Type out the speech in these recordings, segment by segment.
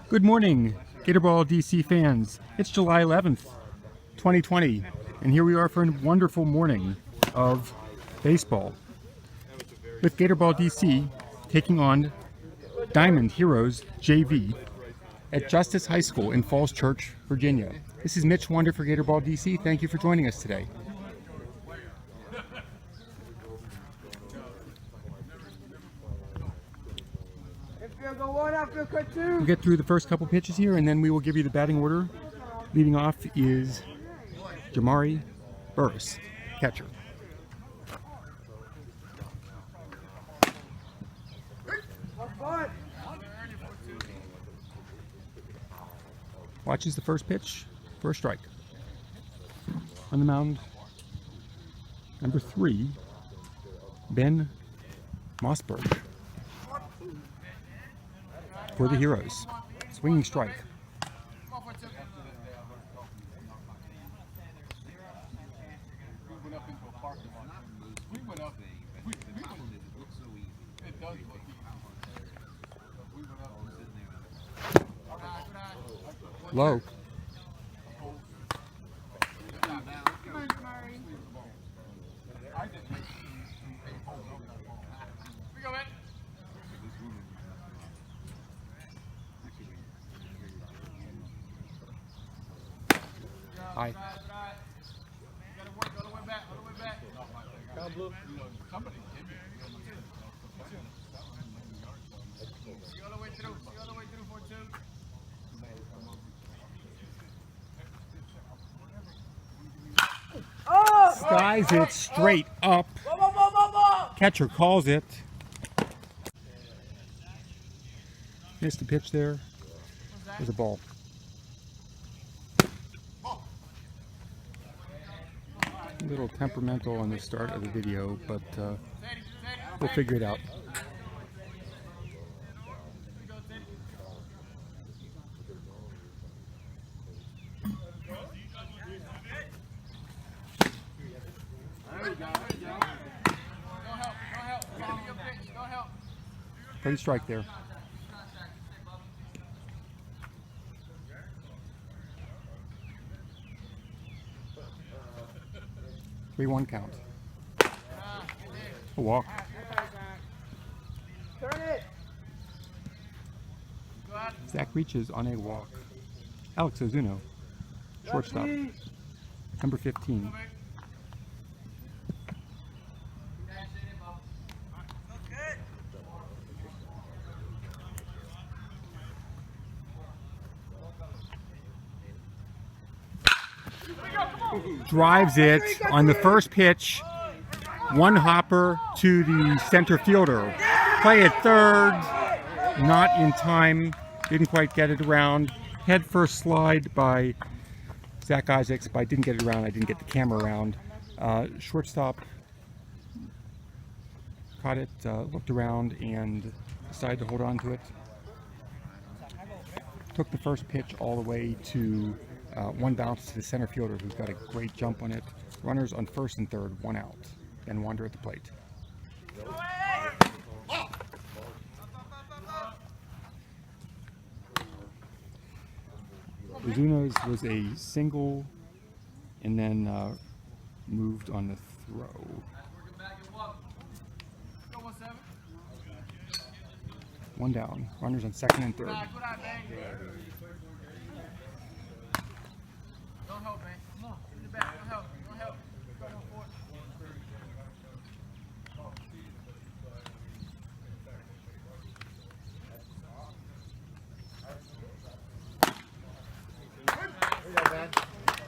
Good morning, Gatorball DC fans. It's July 11th, 2020, and here we are for a wonderful morning of baseball with Gatorball DC taking on Diamond Heroes JV at Justice High School in Falls Church, Virginia. This is Mitch Wonder for Gatorball DC. Thank you for joining us today. We'll get through the first couple pitches here, and then we will give you the batting order. Leading off is Jamari Burris, catcher. Watches the first pitch for a strike. On the mound, number 3, Ben Mossberg for the Heroes. Swinging strike. Low. High. Skies it straight up. Catcher calls it. Missed the pitch there. There's a ball. A little temperamental on the start of the video, but we'll figure it out. Pretty strike there. 3-1 count. A walk. Zach reaches on a walk. Alex Ozuno, shortstop, number 15. Drives it on the first pitch. One hopper to the center fielder. Play at third. Not in time. Didn't quite get it around. Head first slide by Zach Isaacs, but I didn't get it around. I didn't get the camera around. Shortstop caught it, looked around, and decided to hold on to it. Took the first pitch all the way to one bounce to the center fielder, who's got a great jump on it. Runners on first and third, 1 out. And Wander at the plate. Ozuno's was a single and then moved on the throw. One down. Runners on second and third.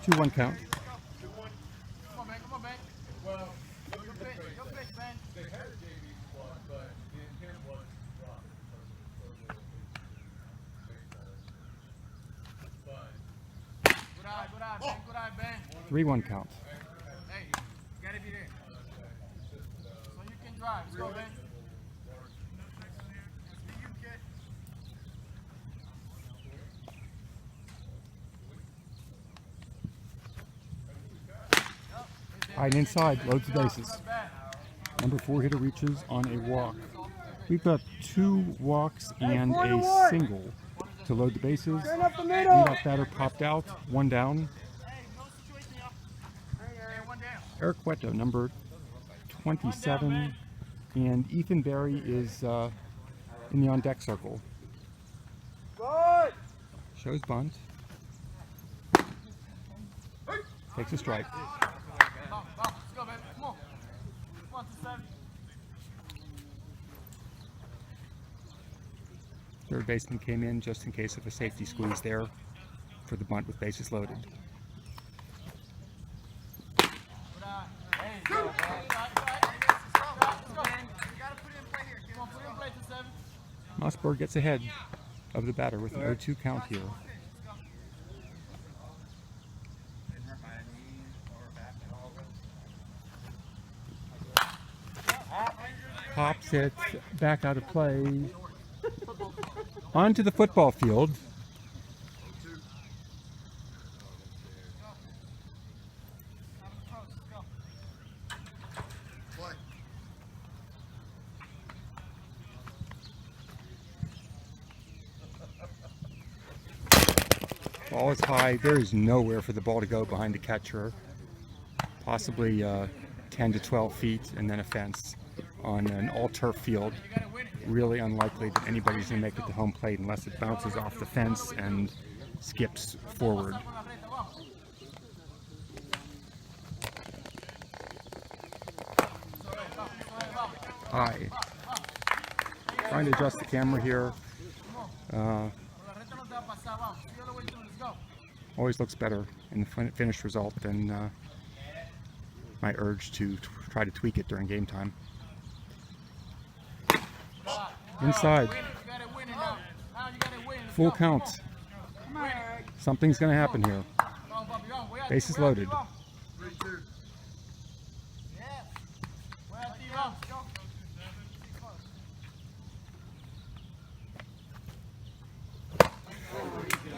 Two 1 count. Three 1 count. Hey, you gotta be there. So you can drive. Let's go, Ben. High and inside, loads the bases. Number 4 hitter reaches on a walk. We've got 2 walks and a single. to load the bases. Leadoff batter popped out, one down. Eric Cueto, number 27, and Ethan Berry is in the on-deck circle. Shows bunt. Takes a strike. Third baseman came in just in case of a safety squeeze there for the bunt with bases loaded. Mossberg gets ahead of the batter with an 0-2 count here. Pops it back out of play onto the football field. Ball is high. There is nowhere for the ball to go behind the catcher. Possibly 10 to 12 feet and then a fence on an all-turf field. Really unlikely that anybody's going to make it to home plate unless it bounces off the fence and skips forward. High. Trying to adjust the camera here. Always looks better in the finished result than my urge to try to tweak it during game time. Inside. Full count. Something's going to happen here. Bases loaded.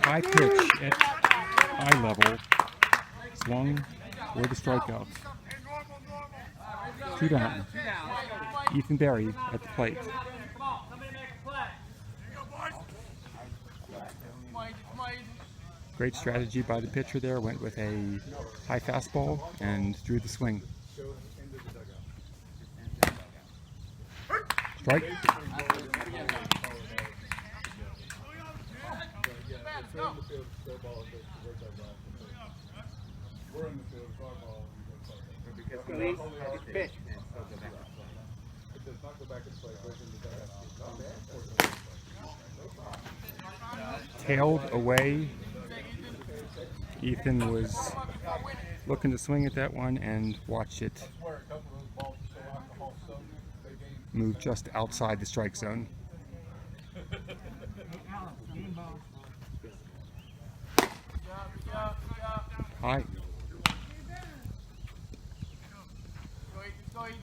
High pitch at eye level. Swung for the strikeout. 2 down. Ethan Berry at the plate. Great strategy by the pitcher there. Went with a high fastball and drew the swing. Strike. Tailed away. Ethan was looking to swing at that one and watch it move just outside the strike zone. High.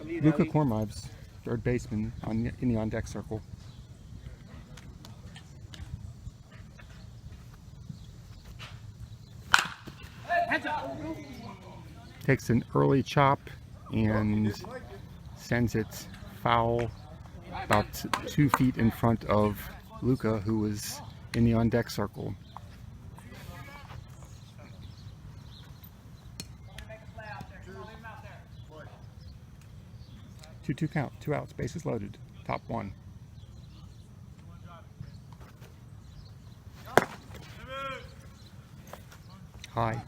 Luka Kormives, third baseman in the on-deck circle. Takes an early chop and sends it foul about 2 feet in front of Luka, who was in the on-deck circle. Two count, 2 outs, bases loaded, top 1. High.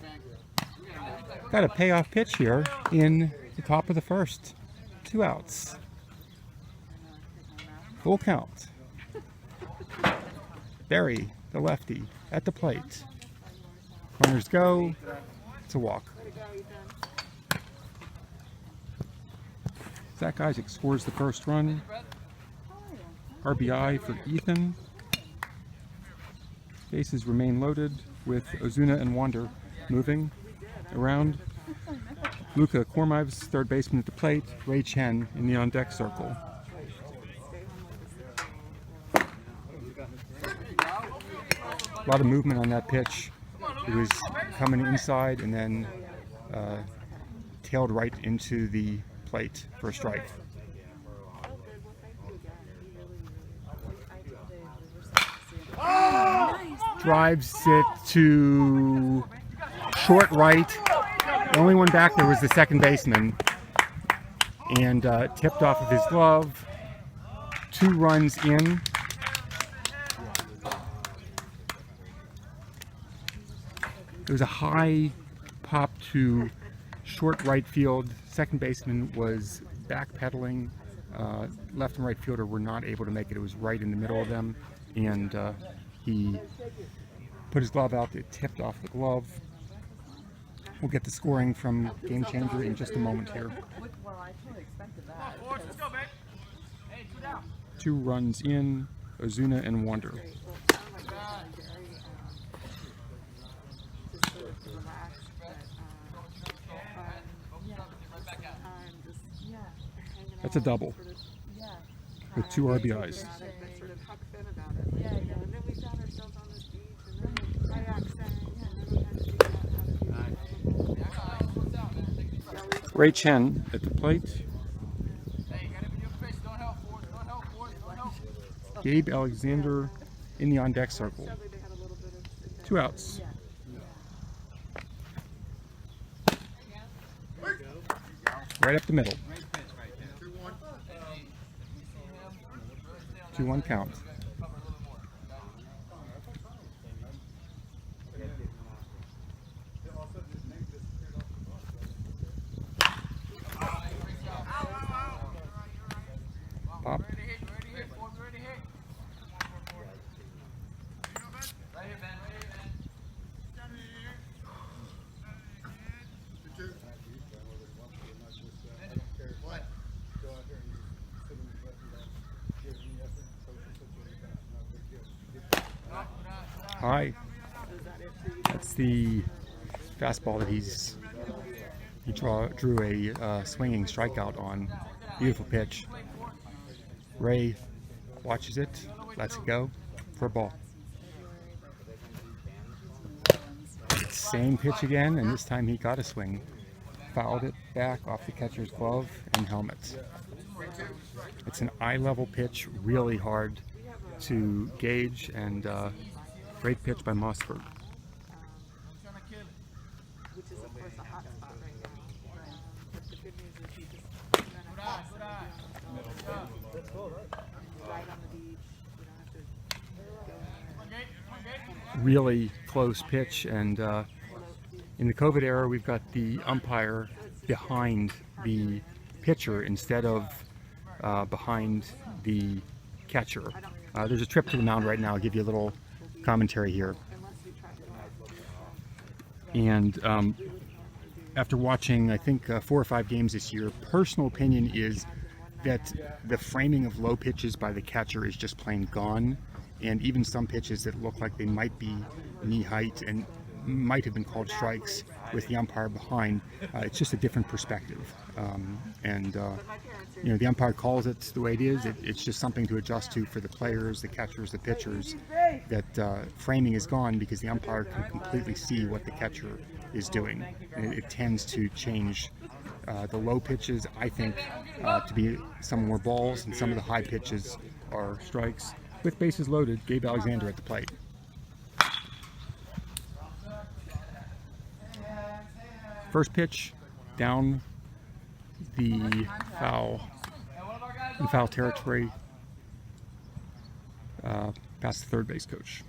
Got a payoff pitch here in the top of the first. 2 outs. Full count. Berry, the lefty, at the plate. Runners go. It's a walk. Zach Isaac scores the first run. RBI for Ethan. Bases remain loaded with Ozuna and Wander moving around. Luka Kormives, third baseman at the plate. Ray Chen in the on-deck circle. A lot of movement on that pitch. It was coming inside and then tailed right into the plate for a strike. drives it to short right. The only one back there was the second baseman, and tipped off of his glove. 2 runs in. It was a high pop to short right field. Second baseman was backpedaling. Left and right fielder were not able to make it. It was right in the middle of them, and he put his glove out. It tipped off the glove. We'll get the scoring from Game Changer in just a moment here. 2 runs in, Ozuna and Wander. That's a double with 2 RBIs. Ray Chen at the plate. Gabe Alexander in the on-deck circle. 2 outs. Right up the middle. 2-1 count. Pop. High. That's the fastball that he drew a swinging strikeout on. Beautiful pitch. Ray watches it, lets it go for a ball. Same pitch again, and this time he got a swing. Fouled it back off the catcher's glove and helmet. It's an eye-level pitch, really hard to gauge, and great pitch by Mossberg. Which is of course a hot spot right now. But the good news is you just right on the beach. You don't have to go Really close pitch, and in the COVID era, we've got the umpire behind the pitcher instead of behind the catcher. There's a trip to the mound right now. I'll give you a little commentary here. And after watching, I think, 4 or 5 games this year, personal opinion is that the framing of low pitches by the catcher is just plain gone. And even some pitches that look like they might be knee height and might have been called strikes with the umpire behind, it's just a different perspective. You know, the umpire calls it the way it is. It's just something to adjust to for the players, the catchers, the pitchers, that framing is gone because the umpire can completely see what the catcher is doing. And it tends to change the low pitches, I think, to be some more balls, and some of the high pitches are strikes. With bases loaded, Gabe Alexander at the plate. First pitch down the foul territory, past the third base coach.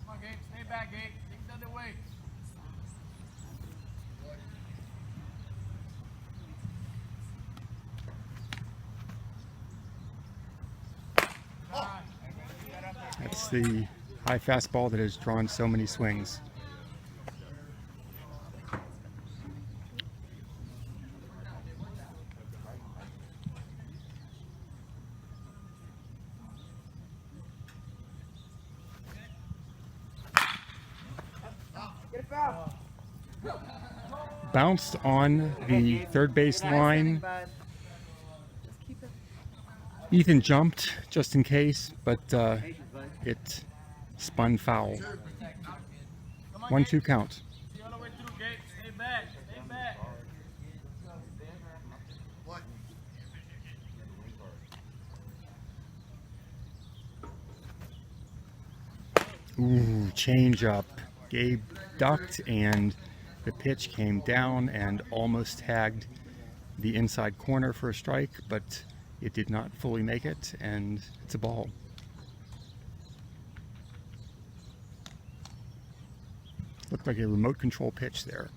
Come on, Gabe. Stay back, Gabe. Take it the other way. That's the high fastball that has drawn so many swings. Bounced on the third base line. Ethan jumped just in case, but it spun foul. 1-2 count. See all the way through, Gabe. Stay back. Stay back. Ooh, change up. Gabe ducked and the pitch came down and almost tagged the inside corner for a strike, but it did not fully make it, and it's a ball. Looked like a remote control pitch there.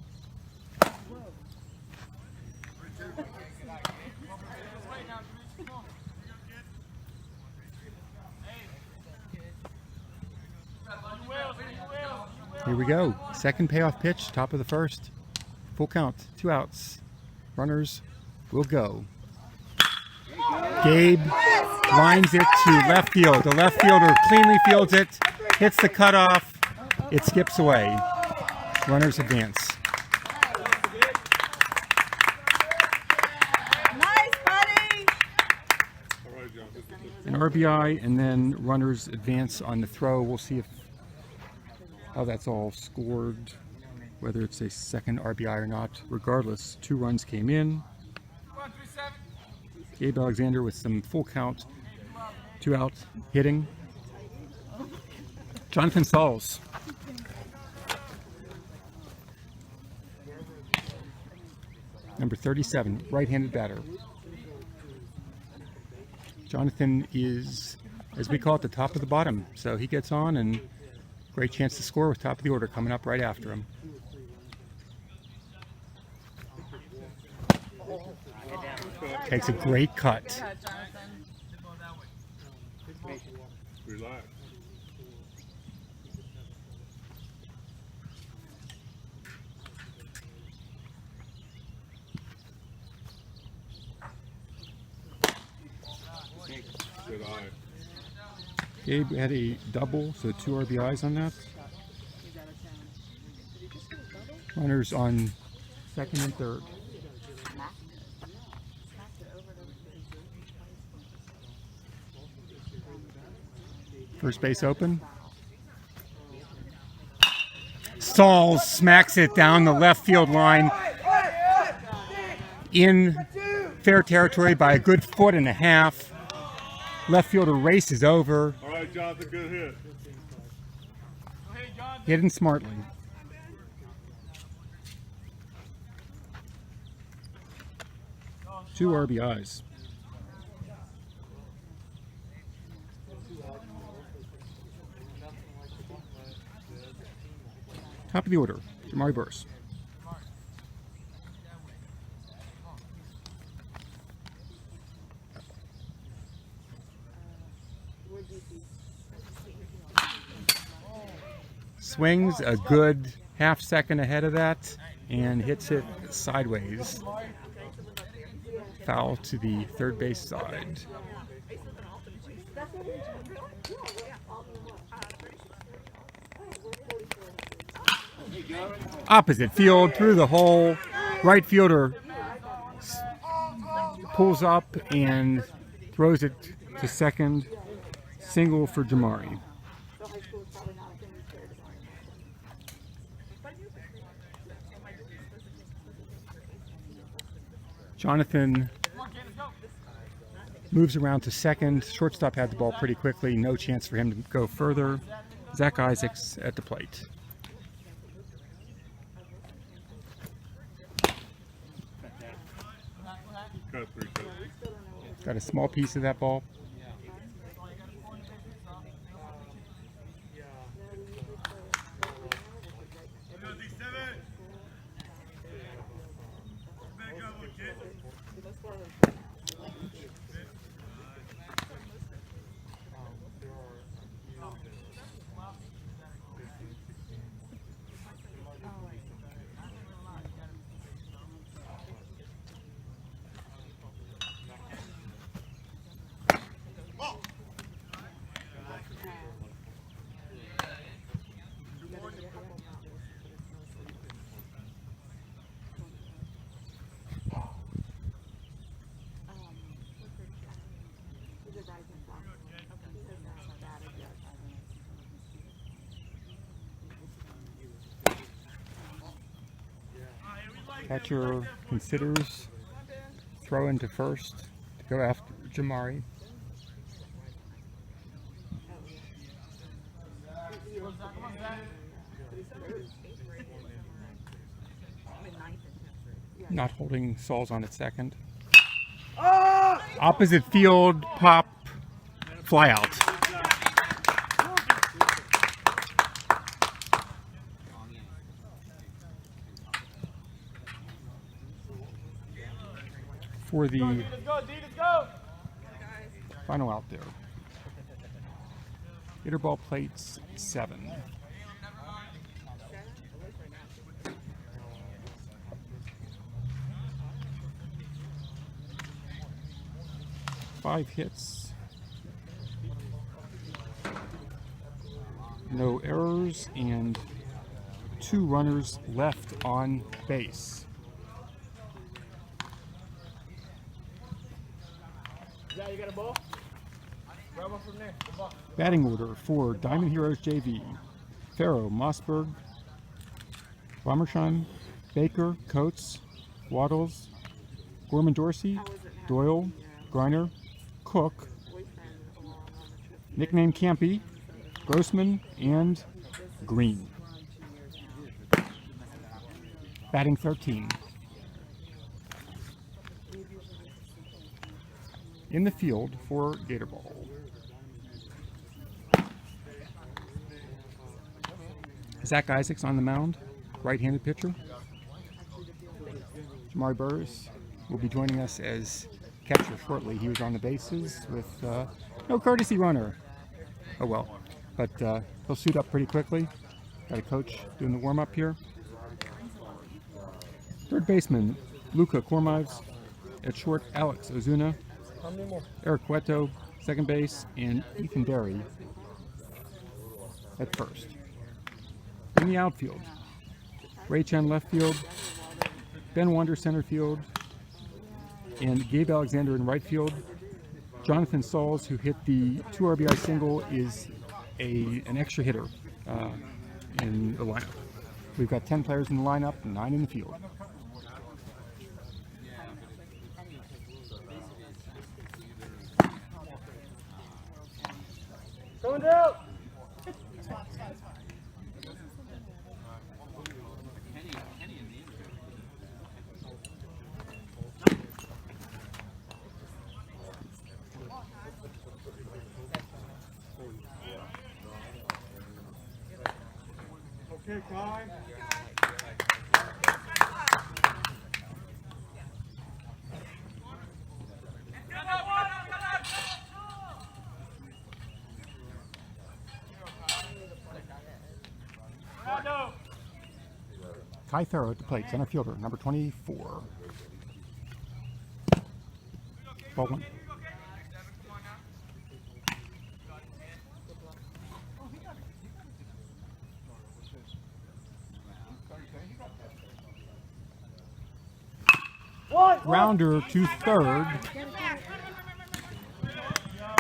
Here we go. Second payoff pitch, top of the first. Full count, 2 outs. Runners will go. Gabe lines it to left field. The left fielder cleanly fields it, hits the cutoff. It skips away. Runners advance. Nice, buddy. An RBI, and then runners advance on the throw. We'll see if how that's all scored, whether it's a second RBI or not. Regardless, 2 runs came in. Gabe Alexander with some full count, 2 outs, hitting. Jonathan Sauls. Number 37, right-handed batter. Jonathan is, as we call it, the top of the bottom. So he gets on, and great chance to score with top of the order coming up right after him. Takes a great cut. Relax. Good eye. Gabe had a double, so 2 RBIs on that. Runners on second and third. First base open. Sauls smacks it down the left field line in fair territory by a good 1.5 feet. Left fielder races over. All right, Jonathan, good hit. Hidden smartly. Two RBIs. Top of the order, Jamari Burse. Swings a good half second ahead of that and hits it sideways. Foul to the third base side. Opposite field, through the hole. Right fielder pulls up and throws it to second. Single for Jamari. Jonathan moves around to second. Shortstop had the ball pretty quickly. No chance for him to go further. Zach Isaacs at the plate. Got a small piece of that ball. Catcher considers throw into first to go after Jamari. Not holding Sauls on at second. Opposite field, pop, fly out. For the final out there. Gatorball plates 7. Five hits, no errors, and 2 runners left on base. Yeah, you got a ball? Grab one from there. Good ball. Batting order for Diamond Heroes JV: Farrow, Mossberg, Bommersheim, Baker, Coates, Waddles, Gorman Dorsey, Doyle, Griner, Cook, nickname Campy, Grossman, and Green. Batting 13. In the field for Gatorball. Zach Isaacs on the mound, right-handed pitcher. Jamari Burris will be joining us as catcher shortly. He was on the bases with no courtesy runner. Oh well, but he'll suit up pretty quickly. Got a coach doing the warm-up here. Third baseman, Luca Cormives. At short, Alex Ozuna. Eric Cueto, second base, and Ethan Berry at first. In the outfield, Ray Chen left field, Ben Wander center field, and Gabe Alexander in right field. Jonathan Sauls, who hit the 2 RBI single, is an extra hitter in the lineup. We've got 10 players in the lineup, 9 in the field. Going down! Okay, Kai. Kai Farrow at the plate, center fielder, number 24. Ball one. Rounder to third.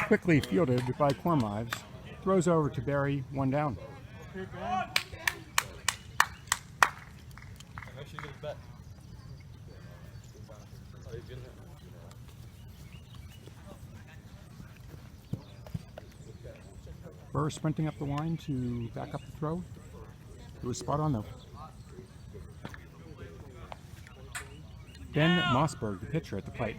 Quickly fielded by Cormives. Throws over to Barry, 1 down. Burr sprinting up the line to back up the throw. It was spot on though. Ben Mossberg, the pitcher, at the plate.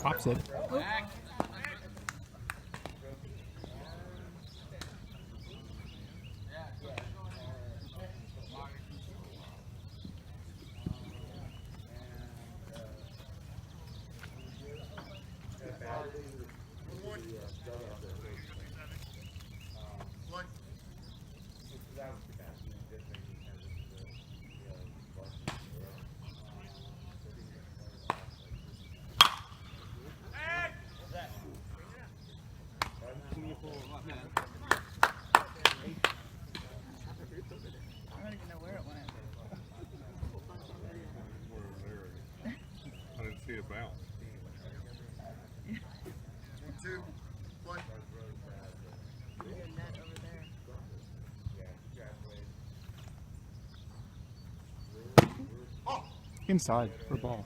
Pops it. net over there. Inside for a ball.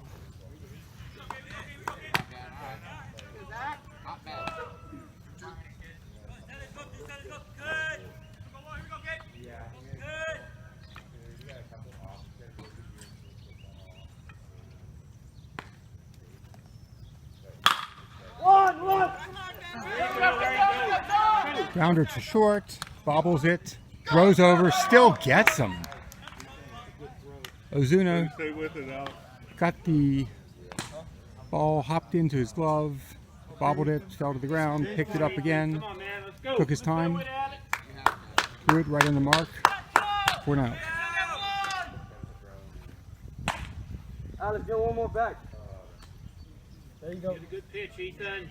Grounder to short, bobbles it, throws over, still gets him. Ozuna Stay with it, Alex. got the ball, hopped into his glove, bobbled it, fell to the ground, picked it up again, took his time, threw it right on the mark for an out. Alex, get one more back. There you go. Get a good pitch, Ethan.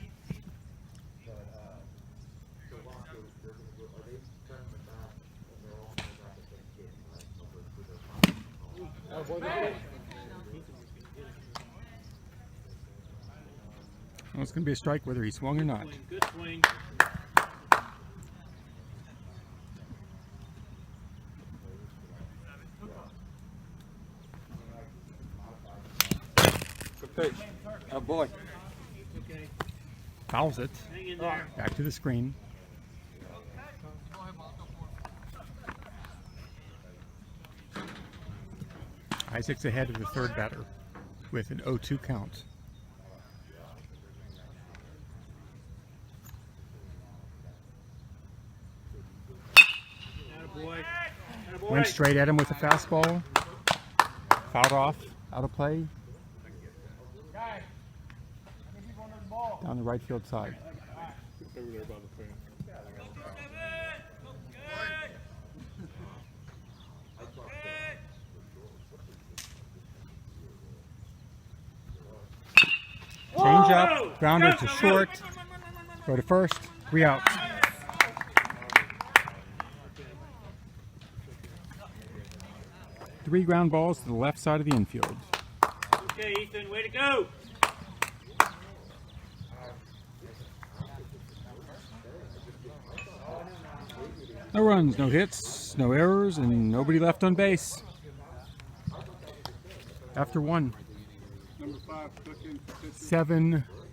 Well, it's going to be a strike whether he swung or not. Good swing. Good pitch. Oh boy. Okay. Fouls it, Hang in there. back to the screen. Isaac's ahead of the third batter with an 0-2 count. Attaboy. Attaboy. Went straight at him with a fastball. Fouled off, out of play. Down the right field side. Over there by the fan. Change up, grounder to short. Go to first, 3 outs. Three ground balls to the left side of the infield. Okay, Ethan, way to go. No runs, no hits, no errors, and nobody left on base. After one. Number 5, stuck in for pitch.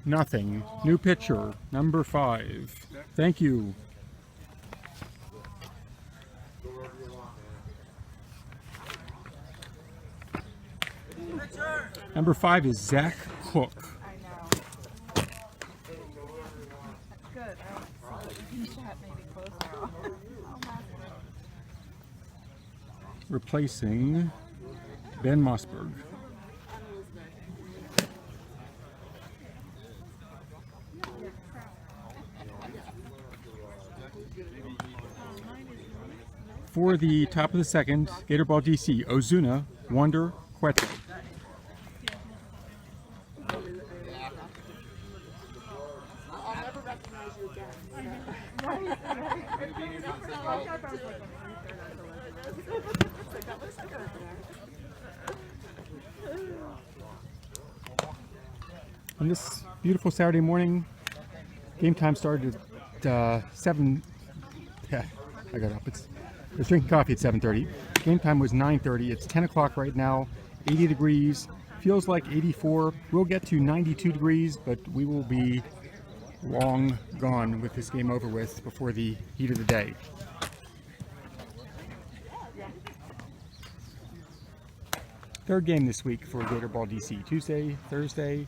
7-0. New pitcher, number 5. Thank you. Number 5 is Zach Cook. I know. That's good. You can chat maybe closer. Oh, Master. Replacing Ben Mossberg. For the top of the second, Gatorball DC, Ozuna, Wander, Cueto. I'll never recognize you again. On this beautiful Saturday morning, game time started at 7. Yeah, I got up. I was drinking coffee at 7:30. Game time was 9:30. It's 10 o'clock right now. 80 degrees. Feels like 84. We'll get to 92 degrees, but we will be long gone with this game over with before the heat of the day. Third game this week for Gatorball DC. Tuesday, Thursday,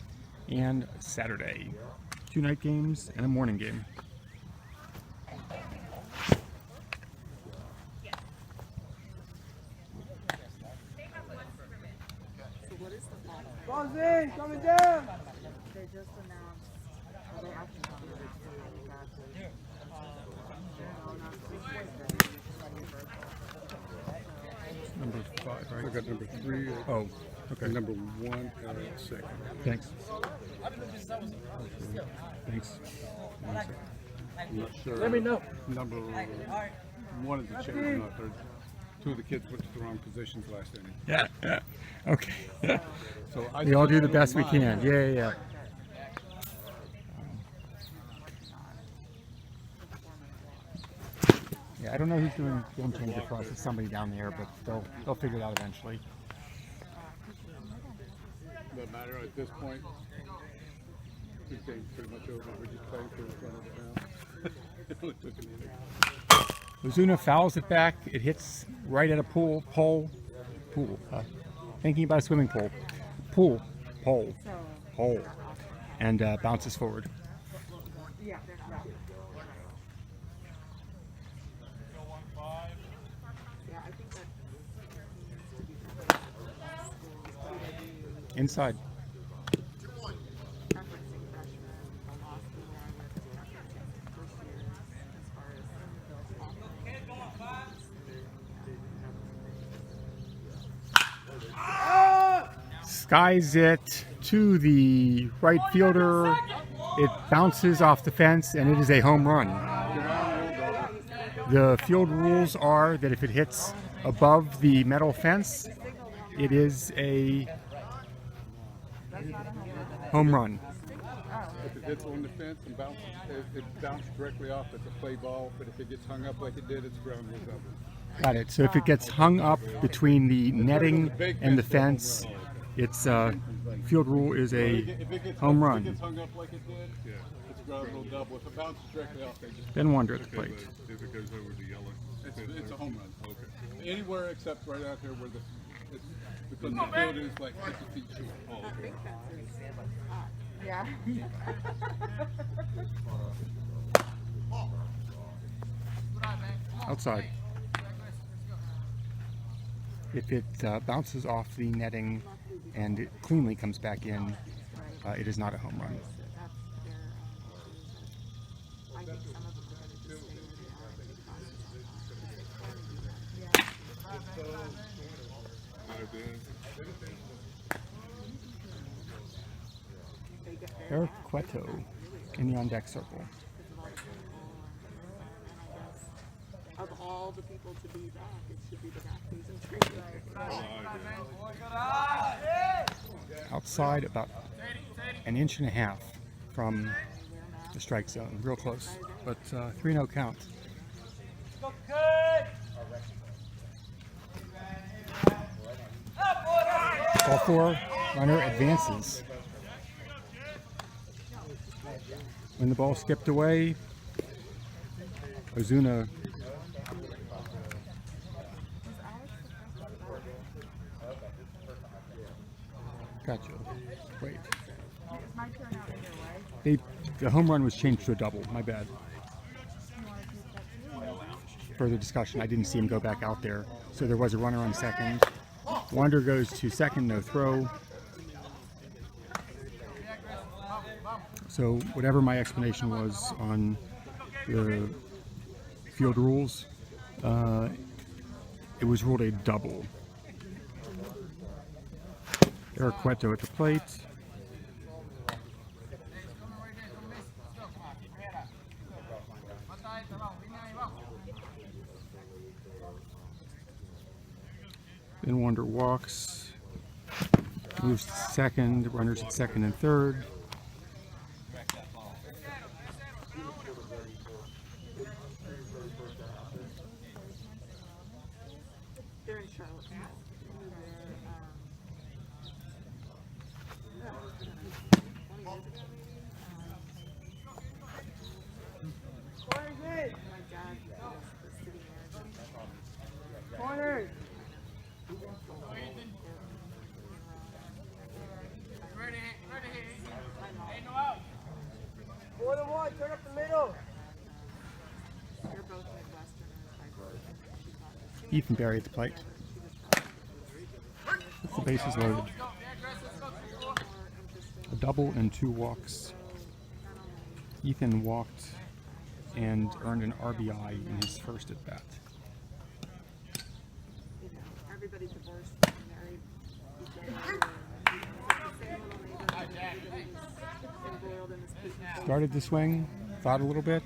and Saturday. 2 night games and a morning game. Ball's in, coming down. They just announced. Well, they actually don't know they got the. Number 5, I right? got number 3 Oh, okay. and number 1 at second. Thanks. Thanks. I'm not sure. Let me know. Number 1 is the chair, not third. 2 of the kids went to the wrong positions last inning. Yeah. Okay. So I We all do the best we can. Yeah. Yeah, I don't know who's doing game changer for us. It's somebody down there, but they'll figure it out eventually. Doesn't matter at this point. This game's pretty much over. We're just playing for the front of the now. Ozuna fouls it back. It hits right at a pool. Thinking about a swimming pool. Pole, and bounces forward. Yeah, they're not. Yeah, I think that needs to be covered in schools. Inside. Referencing freshmen, the law school where I went to referencing first years as far as Skies it to the right fielder. It bounces off the fence, and it is a home run. The field rules are that if it hits above the metal fence, it is a home run. If it hits on the fence and bounces, it bounced directly off. It's a play ball. But if it gets hung up like it did, it's ground rule double. Got it. So if it gets hung up between the netting and the fence, it's field rule is a home If it run. gets hung up like it did, it's ground rule double. If it bounces directly off, they just Then Wander at the plate. If it goes over the yellow. it's a home run. Okay. Anywhere except right out here where because the field is like 50 feet short. Oh, okay. Yeah. Outside. If it bounces off the netting and it cleanly comes back in, it is not a home run. That's their issues. I think some of them are going to just stay where they are. Eric Cueto in the on deck circle. Of all the people to be back, it should be the back who's in training. Outside about an inch and a half from the strike zone, real close, but 3-0 count. Ball four, runner advances. When the ball skipped away, Ozuna gotcha. Wait. The home run was changed to a double. My bad. Further discussion. I didn't see him go back out there. So there was a runner on second. Wander goes to second, no throw. So whatever my explanation was on the field rules, it was ruled a double. Eric Cueto at the plate. Then Wander walks, moves to second, runners at second and third. They're in Charlotte. Corner. Ready, ain't no out. 4-1, turn up the middle. They're both Midwesterners. Ethan Berry at the plate. The bases loaded. A double and 2 walks. Ethan walked and earned an RBI in his first at bat. You know, everybody's divorced and married. Embroiled in this business. Started to swing, thought a little bit,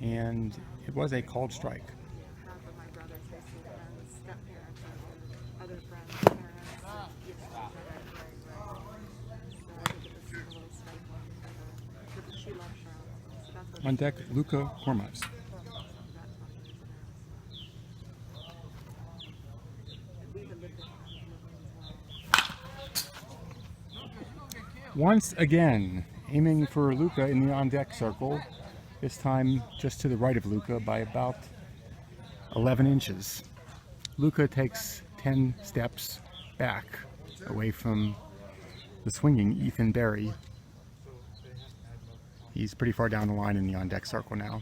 and it was a called strike. Half of my brother's high school friends, step-parents, and other friends' parents. You know, so I think it was a little stifling for the she loves Charlotte. So that's what On deck, Luca Kormaz. that's what it is. Once again, aiming for Luca in the on-deck circle, this time just to the right of Luca by about 11 inches. Luca takes 10 steps back away from the swinging Ethan Berry. He's pretty far down the line in the on-deck circle now.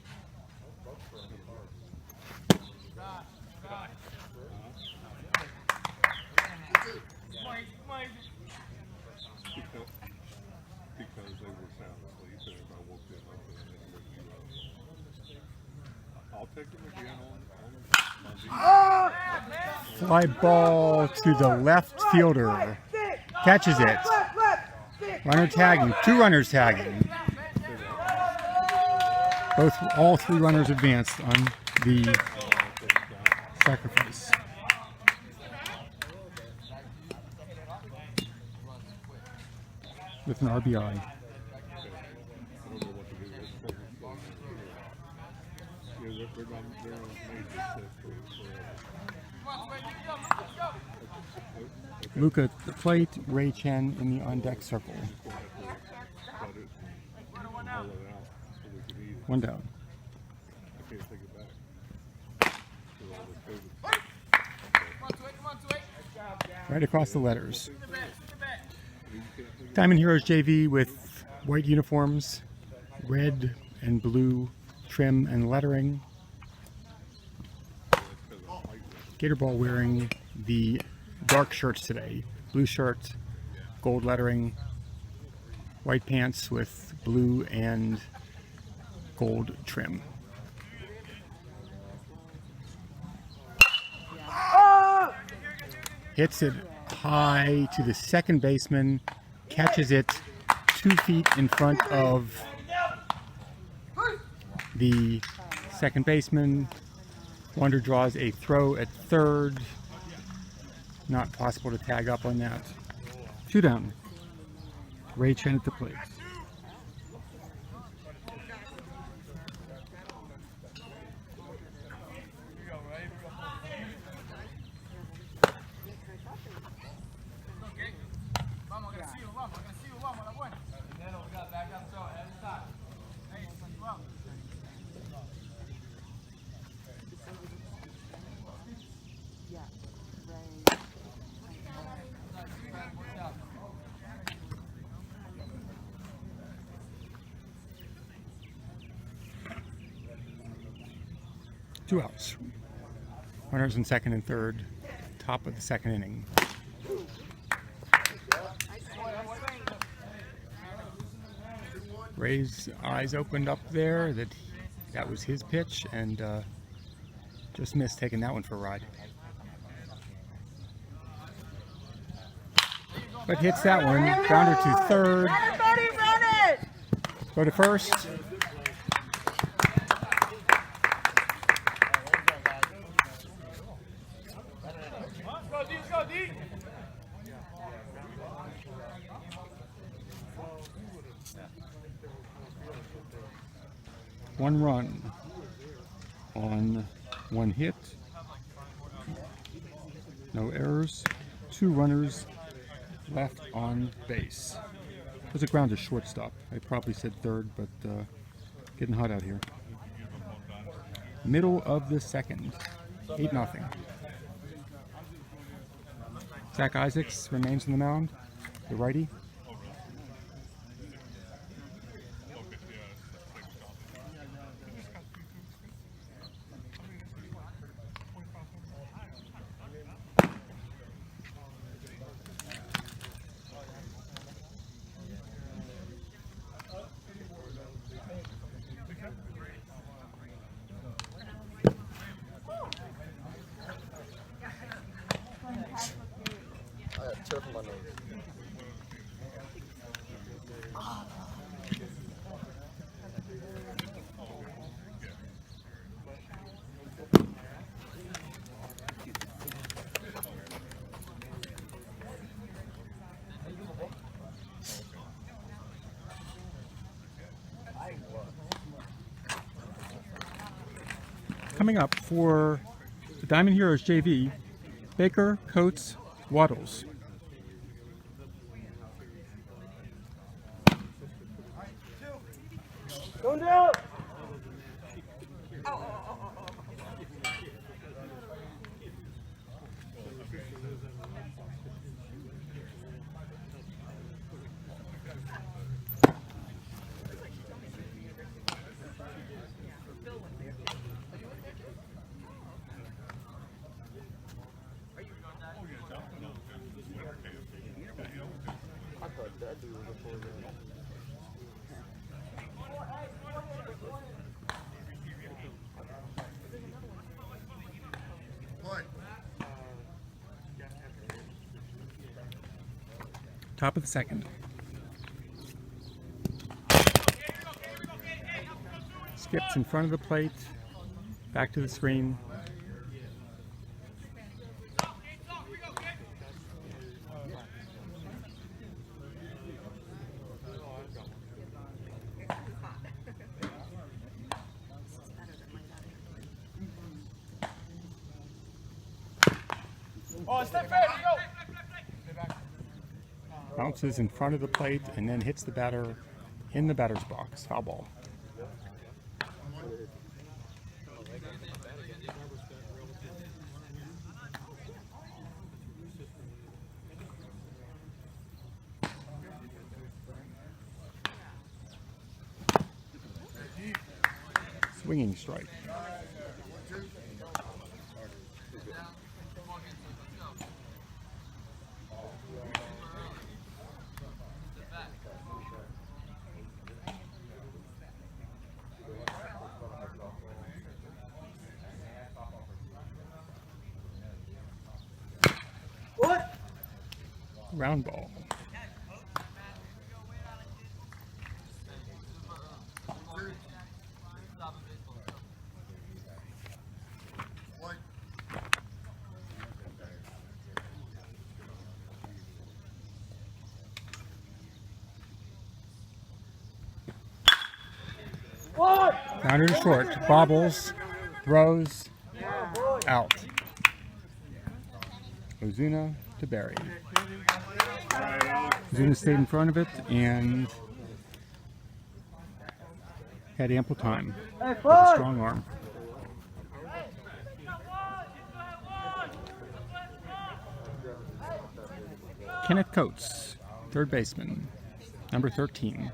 Because they were sound asleep, and if I woke them up and then woke you up, I'll take them again on Monday. Fly ball to the left fielder. Catches it. Runner tagging. 2 runners tagging. All 3 runners advanced on the sacrifice. With an RBI. Luca at the plate, Ray Chen in the on-deck circle. 1 down. Right across the letters. Diamond Heroes JV with white uniforms, red and blue trim and lettering. Gatorball wearing the dark shirts today. Blue shirt, gold lettering, white pants with blue and gold trim. Hits it high to the second baseman, catches it 2 feet in front of the second baseman. Wander draws a throw at third. Not possible to tag up on that. 2 down. Ray Chen at the plate. Two outs. Runners in second and third. Top of the second inning. Ray's eyes opened up there that was his pitch, and just missed taking that one for a ride. But hits that one. Grounder to third. Go to first. One run on 1 hit. No errors. 2 runners left on base. There's a ground to shortstop. I probably said third, but getting hot out here. Middle of the second. 8-0. Zach Isaacs remains on the mound, the righty. Turf on my nose. Coming up for the Diamond Heroes JV, Baker, Coates, Waddles. Top of the second. Skips in front of the plate. Back to the screen. Oh, step fair, go! Bounces in front of the plate and then hits the batter in the batter's box. Foul ball. Swinging strike. What? Round ball. What? Grounder to short. Bobbles. Throws. Out. Ozuna to Barry. Ozuna stayed in front of it and had ample time Hey, with a fun! strong arm. Kenneth Coates, third baseman, number 13.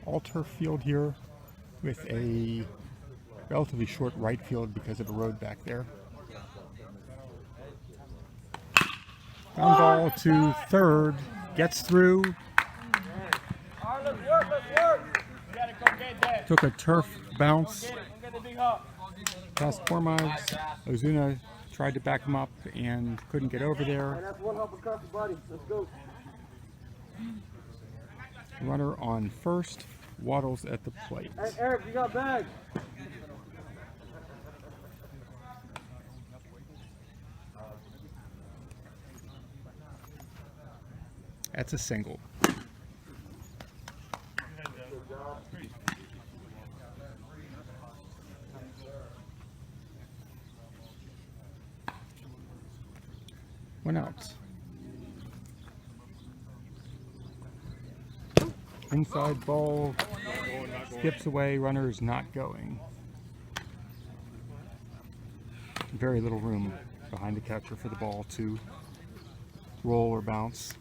All turf field here with a relatively short right field because of a road back there. Ground ball to third, gets through, All right, let's work, let's work! You gotta go get that. took a turf bounce Get it, go get the big hop. past Cormives. Ozuna tried to back him up and couldn't get over there. That's one hop across the body. Let's go. Runner on first, waddles at the plate. Hey, Eric, you got bags. That's a single. One out. Inside ball skips away, runner is not going. Very little room behind the catcher for the ball to roll or bounce.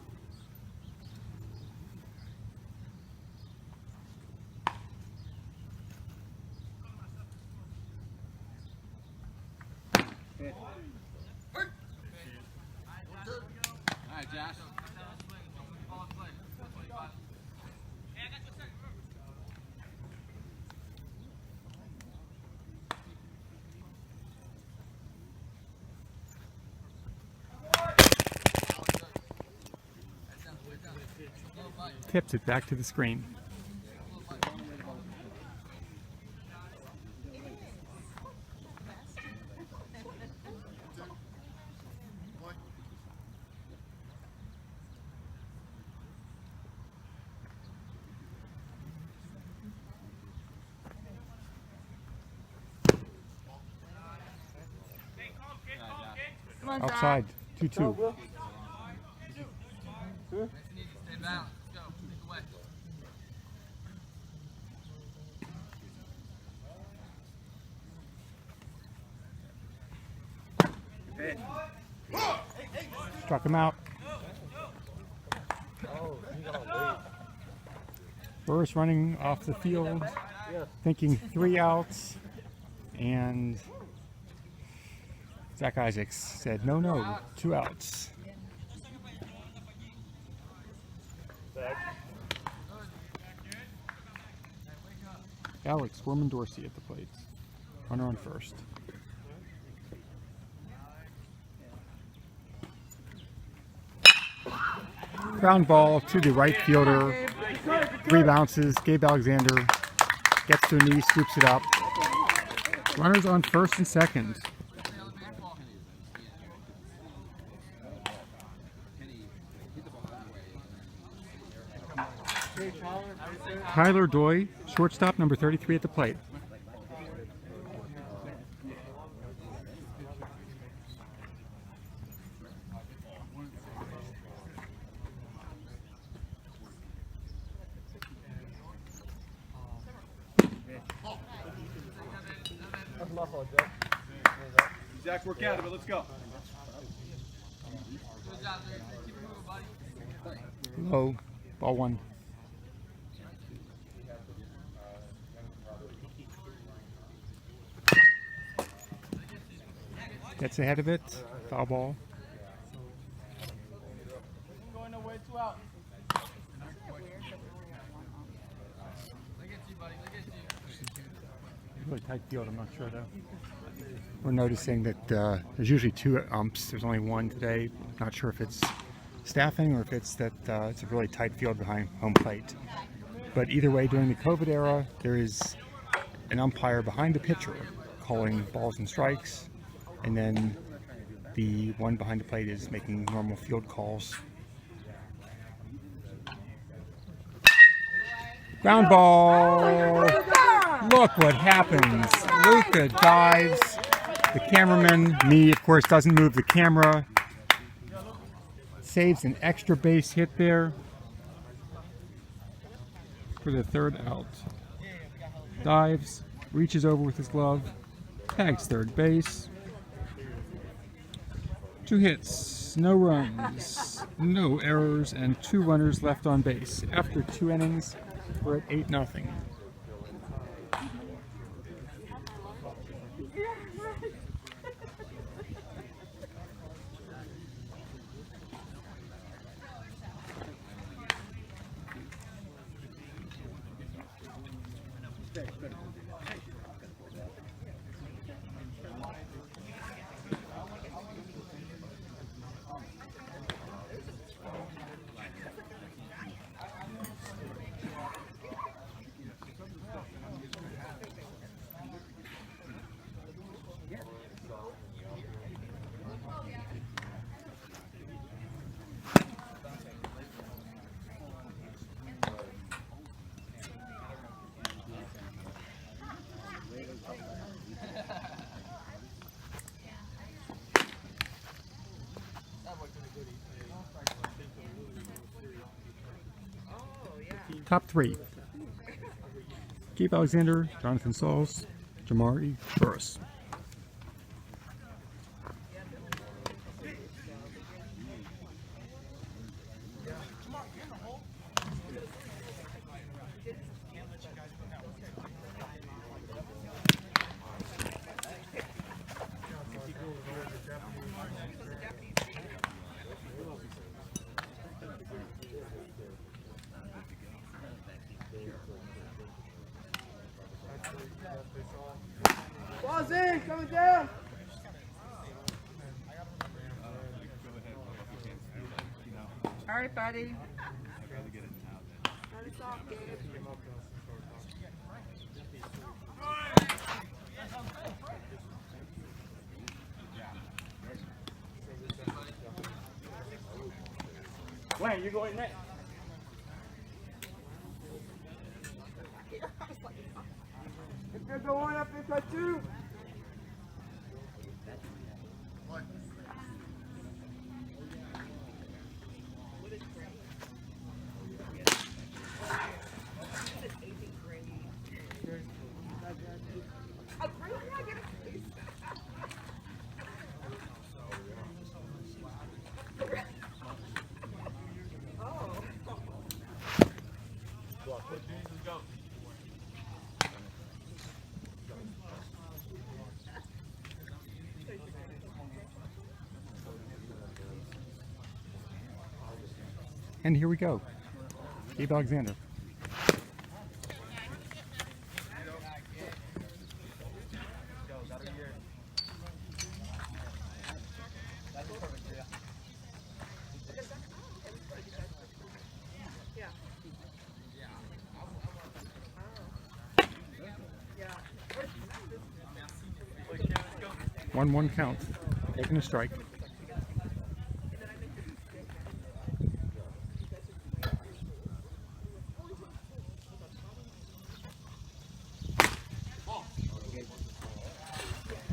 Tips it back to the screen. Outside, 2-2. Struck him out. Burris running off the field, thinking 3 outs, and Zach Isaacs said, no, 2 outs. Alex Foreman-Dorsey at the plate. Runner on first. Ground ball to the right fielder. 3 bounces. Gabe Alexander gets to a knee, scoops it up. Runners on first and second. Tyler Doy, shortstop, number 33 at the plate. Zach, work out of it. Let's go. Low, ball 1. Gets ahead of it, foul ball. Going nowhere, 2 out. Really tight field, I'm not sure though. We're noticing that there's usually 2 umps. There's only 1 today. Not sure if it's staffing or if it's that it's a really tight field behind home plate. But either way, during the COVID era, there is an umpire behind the pitcher calling balls and strikes, and then the one behind the plate is making normal field calls. Ground ball! Look what happens. Luca dives. The cameraman, me, of course, doesn't move the camera. Saves an extra base hit there for the 3rd out. Dives, reaches over with his glove, tags third base. 2 hits, no runs, no errors, and 2 runners left on base. After 2 innings, we're at 8-0. Top 3. Gabe Alexander, Jonathan Sauls, Jamari Burris. Ball's in, coming down. All right, buddy. Start us off, Gabe. Wayne, you're going next. If you're going up in cut 2. And here we go. Gabe Alexander. 1-1 count. Taking a strike.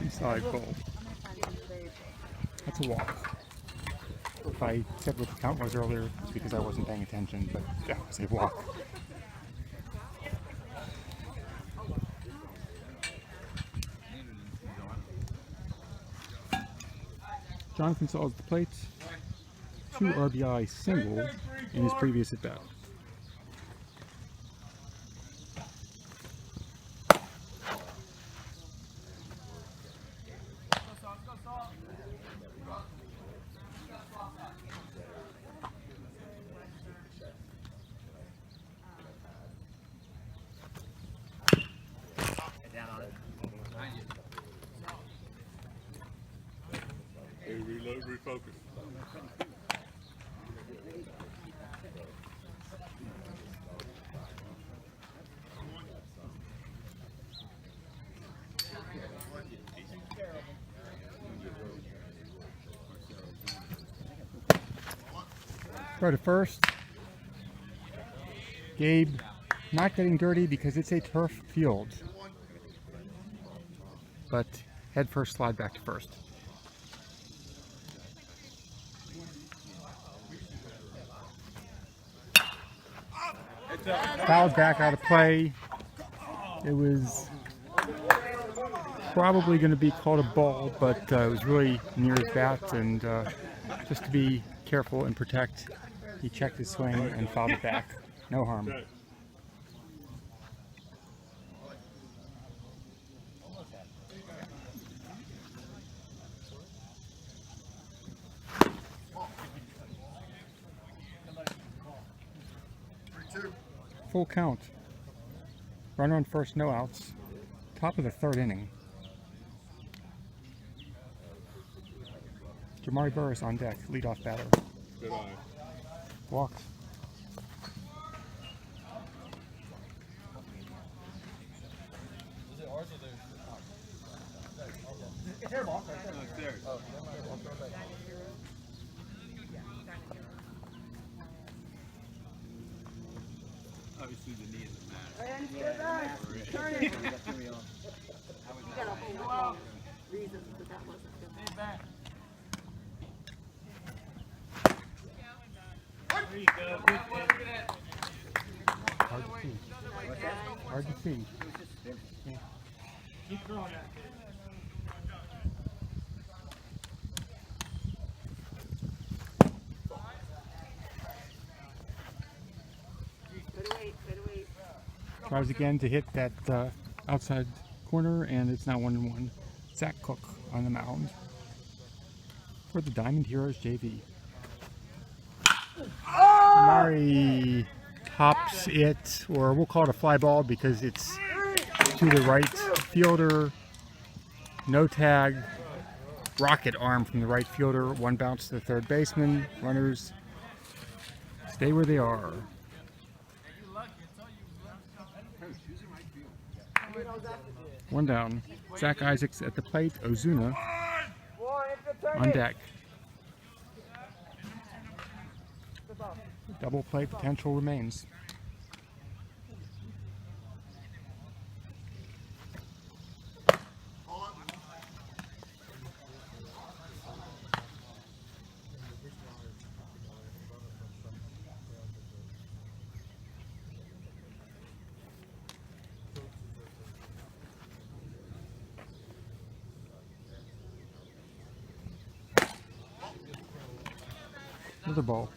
Inside ball. That's a walk. If I said what the count was earlier, it's because I wasn't paying attention, but that was a walk. Jonathan Saul at the plate. 2 RBI single in his previous at bat. Hey, reload, refocus. Throw to first. Gabe not getting dirty because it's a turf field. But head first slide back to first. Fouled back out of play. It was probably going to be called a ball, but it was really near his bat, and just to be careful and protect, he checked his swing and fouled it back. No harm. Full count. Runner on first, no outs. Top of the 3rd inning. Jamari Burris on deck, leadoff batter. Good eye. Walk. Obviously the knee isn't matter. You got a whole lot of reasons that that wasn't good. There you go. Good pitch. Hard to see. Hard to see. Keep throwing that pitch. Better wait. Tries again to hit that outside corner, and it's now 1-1. Zach Cook on the mound for the Diamond Heroes JV. Mari tops it, or we'll call it a fly ball because it's to the right fielder. No tag. Rocket arm from the right fielder. 1 bounce to the 3rd baseman. Runners stay where they are. 1 down. Zach Isaacs at the plate. Ozuna on deck. Double play potential remains. Another ball.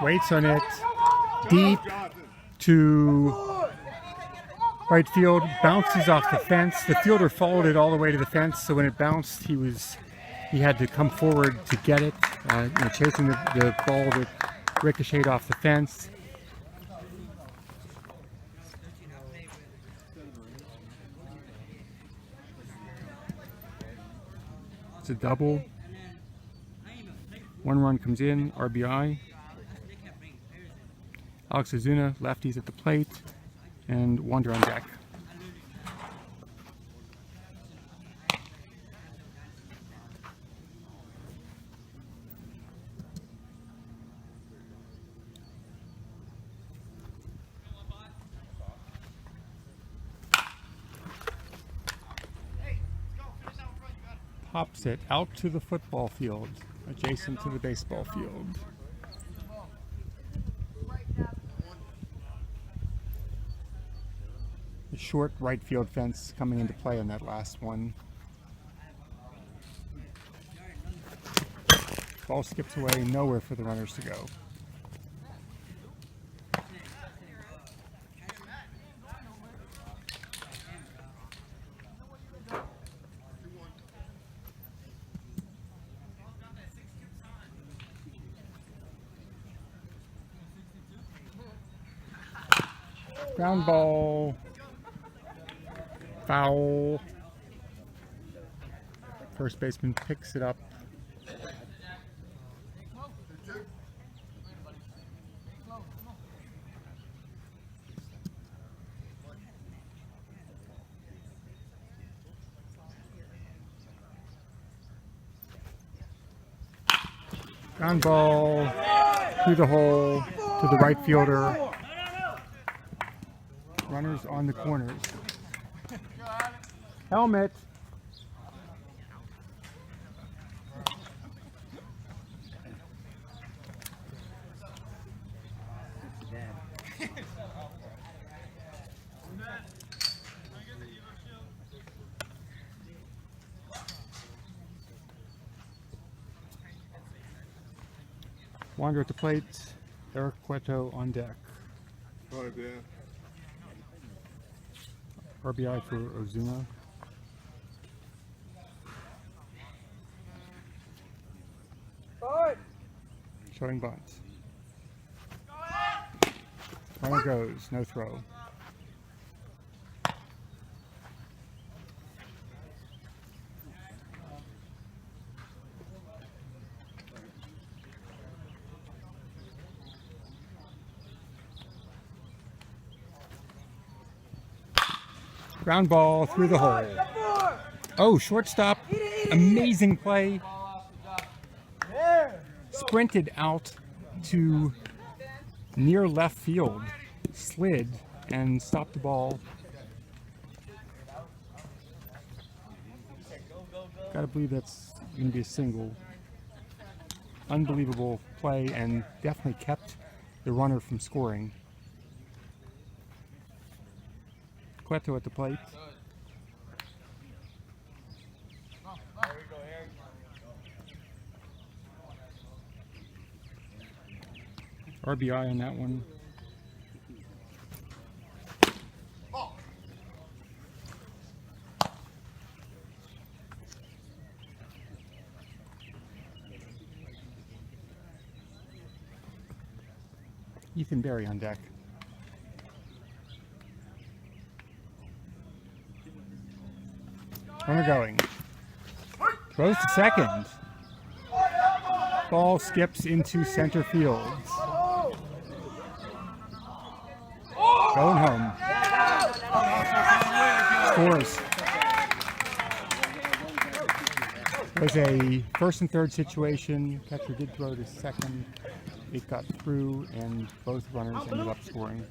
waits on it, deep to right field, bounces off the fence. The fielder followed it all the way to the fence, so when it bounced, he had to come forward to get it, chasing the ball that ricocheted off the fence. It's a double. 1 run comes in, RBI. Alex Ozuna, lefties at the plate, and Wander on deck. Pops it out to the football field, adjacent to the baseball field. The short right field fence coming into play on that last one. Ball skips away, nowhere for the runners to go. Ground ball. Foul. First baseman picks it up. Ground ball through the hole to the right fielder. Runners on the corners. Helmet. Wander at the plate. Eric Cueto on deck. Oh, yeah. RBI for Ozuna. Showing bunt. Runner goes, no throw. Ground ball through the hole. Oh, shortstop. Amazing play. Sprinted out to near left field. Slid and stopped the ball. Gotta believe that's going to be a single. Unbelievable play and definitely kept the runner from scoring. Cueto at the plate. RBI on that one. Ethan Berry on deck. Runner going. Throws to second. Ball skips into center field. Going home. Scores. It was a first and third situation. Catcher did throw to second. It got through, and both runners ended up scoring.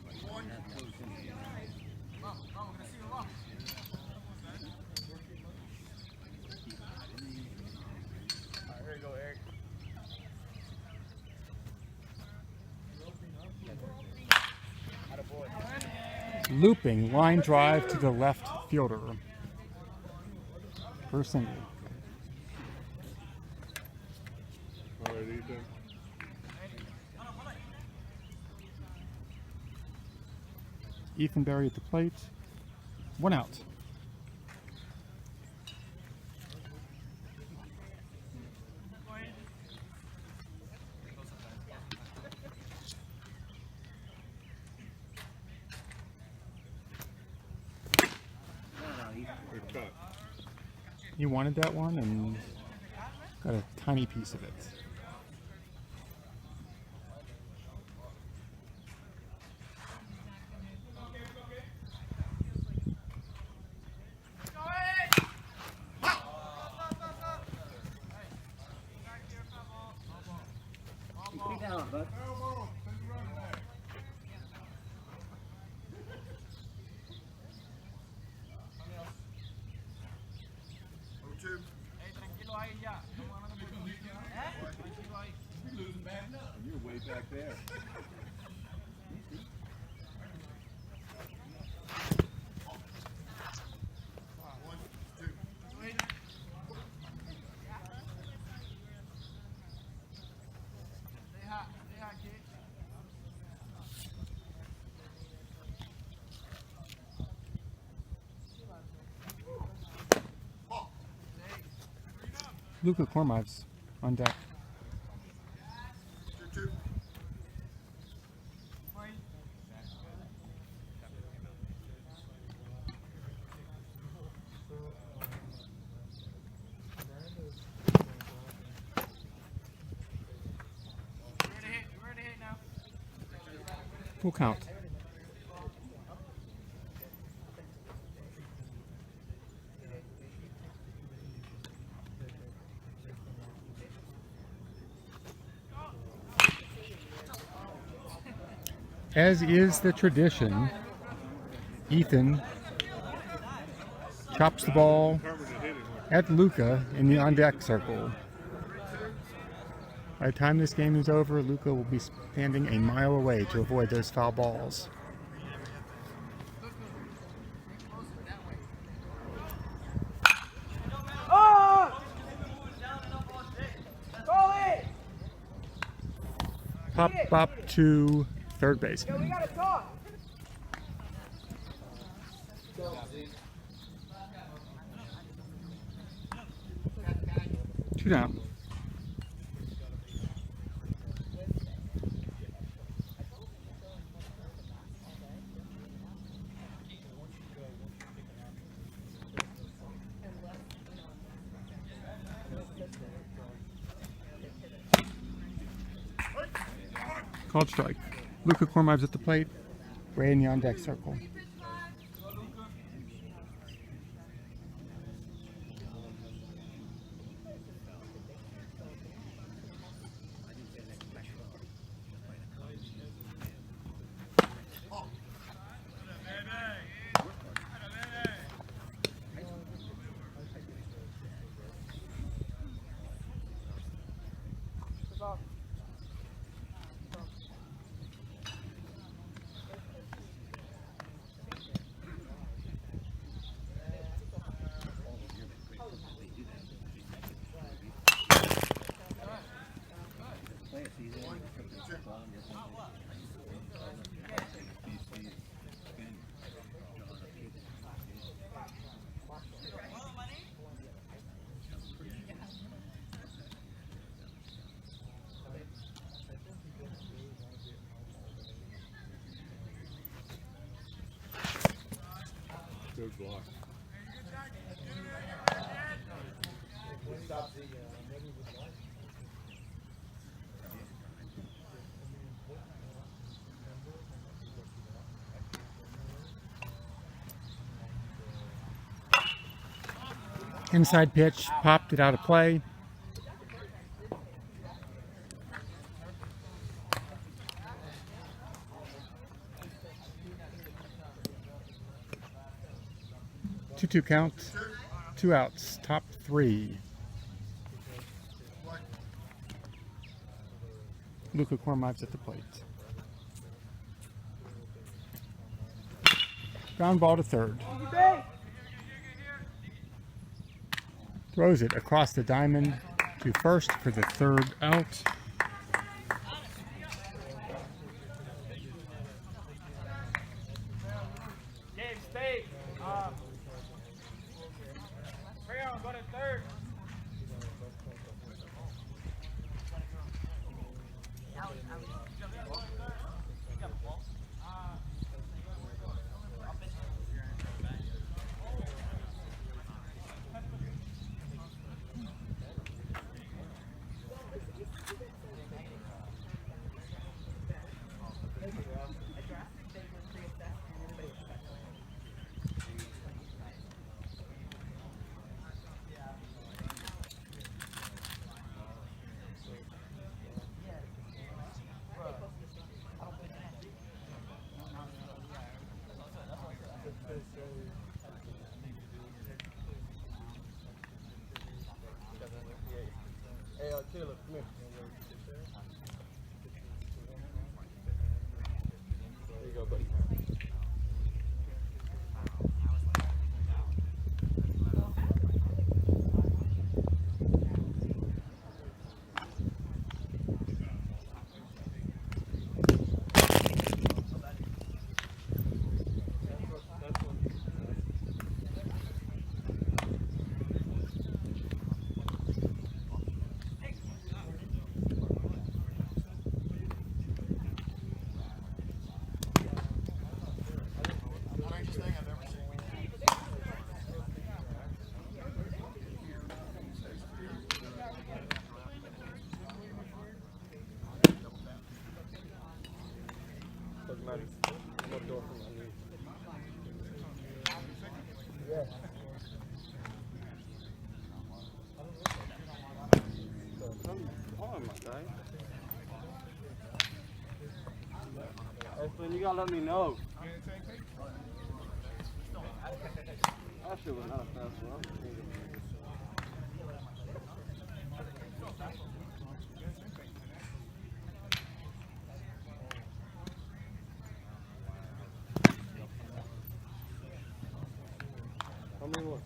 Looping line drive to the left fielder. First single. All right, Ethan. Ethan Berry at the plate. 1 out. Good cut. You wanted that one and got a tiny piece of it. Tranquilo ahí ya. You're way back there. Deja aquí. Luka Kormiv's on deck. We're in the hit now. Full count. As is the tradition, Ethan chops the ball at Luka in the on-deck circle. By the time this game is over, Luka will be standing a mile away to avoid those foul balls. Oh! Go it! Pop up to third base. Yo, we gotta talk. 2 down. Called strike. Luka Kormiv's at the plate. Ray in the on-deck circle. Good block. Inside pitch, popped it out of play. Two count, 2 outs, top 3. Luka Kormiv's at the plate. Ground ball to third. Throws it across the diamond to first for the 3rd out. You gotta let me know. That shit was not a fast one. How many more?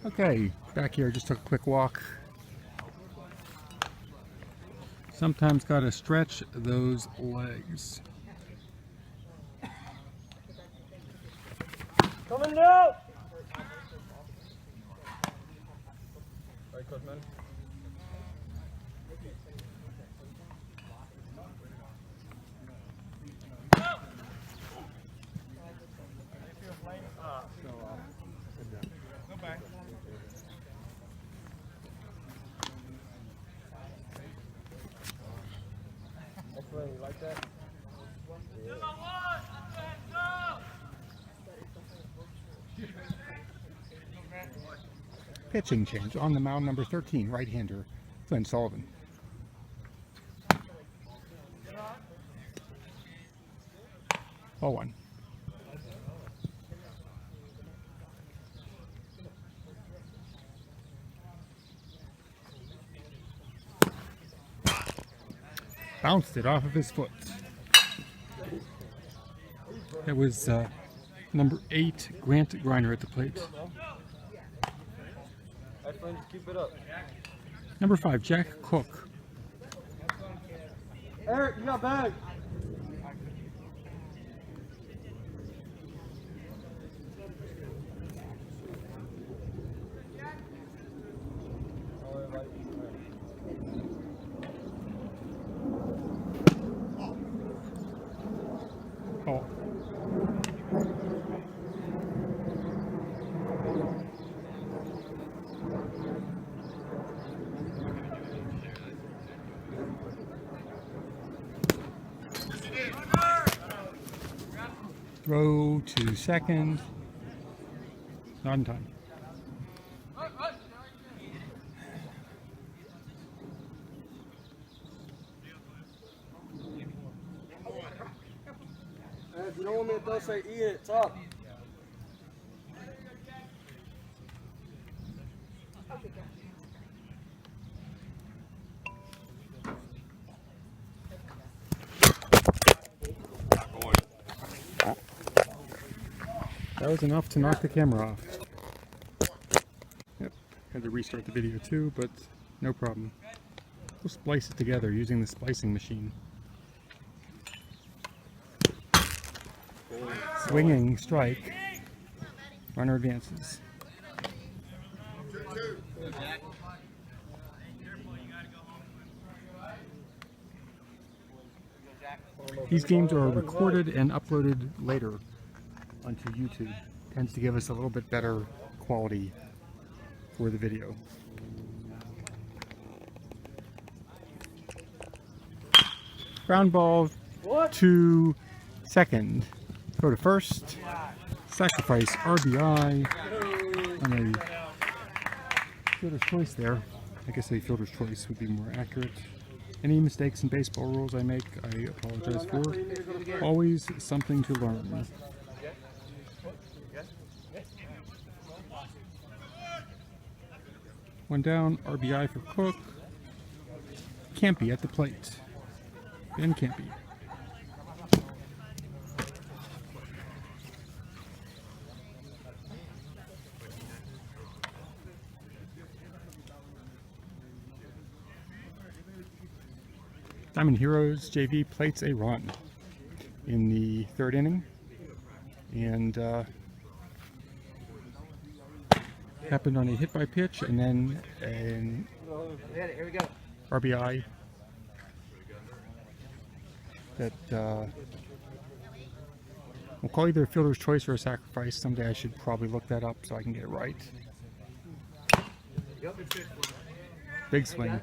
Okay, back here, just took a quick walk. Sometimes gotta stretch those legs. Coming down! Right, Coach Man? Excellent, you like that? Pitching change on the mound, number 13, right-hander, Flynn Sullivan. Ball one. Bounced it off of his foot. It was number 8, Grant Griner at the plate. Excellent, just keep it up. Number 5, Jack Cook. Eric, you got bag. Oh. Throw to second. Not in time. If you don't want me to throw, say eat it, top. That was enough to knock the camera off. Yep, had to restart the video too, but no problem. We'll splice it together using the splicing machine. Swinging strike. Runner advances. These games are recorded and uploaded later onto YouTube. Tends to give us a little bit better quality for the video. Ground ball to second. Go to first. Sacrifice RBI on a fielder's choice there. I guess a fielder's choice would be more accurate. Any mistakes in baseball rules I make, I apologize for. Always something to learn. One down, RBI for Cook. Campy at the plate. Ben Campy. Diamond Heroes JV plates a run in the third inning, and happened on a hit by pitch and then an RBI that we'll call either a fielder's choice or a sacrifice. Someday I should probably look that up so I can get it right. Big swing.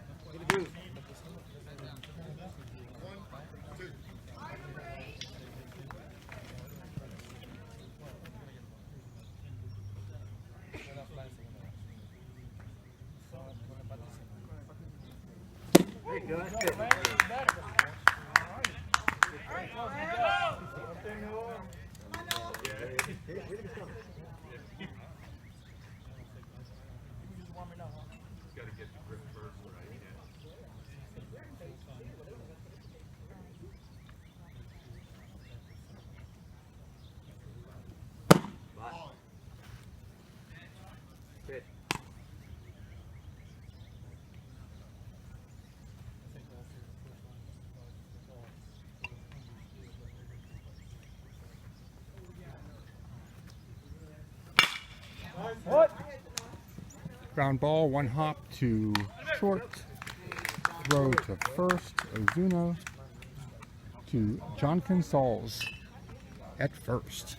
Ground ball, one hop to short. Throw to first. Ozuna to Jonathan Sauls at first.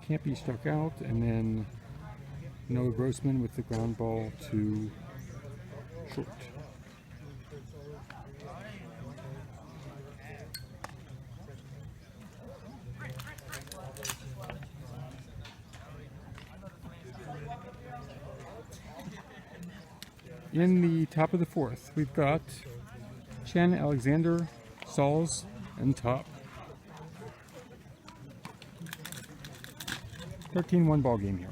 Can't be struck out, and then Noah Grossman with the ground ball to short. In the top of the fourth, we've got Chen, Alexander, Sauls, and Top. 13-1 ball game here.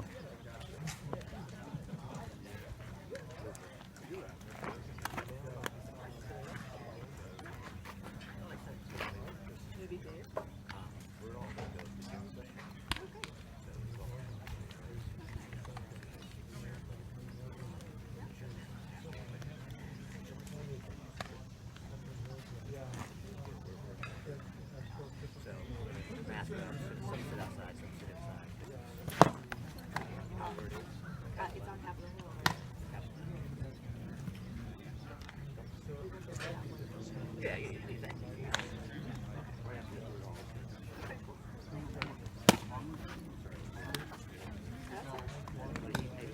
It's on Capitol Hill. Yeah, you can leave that.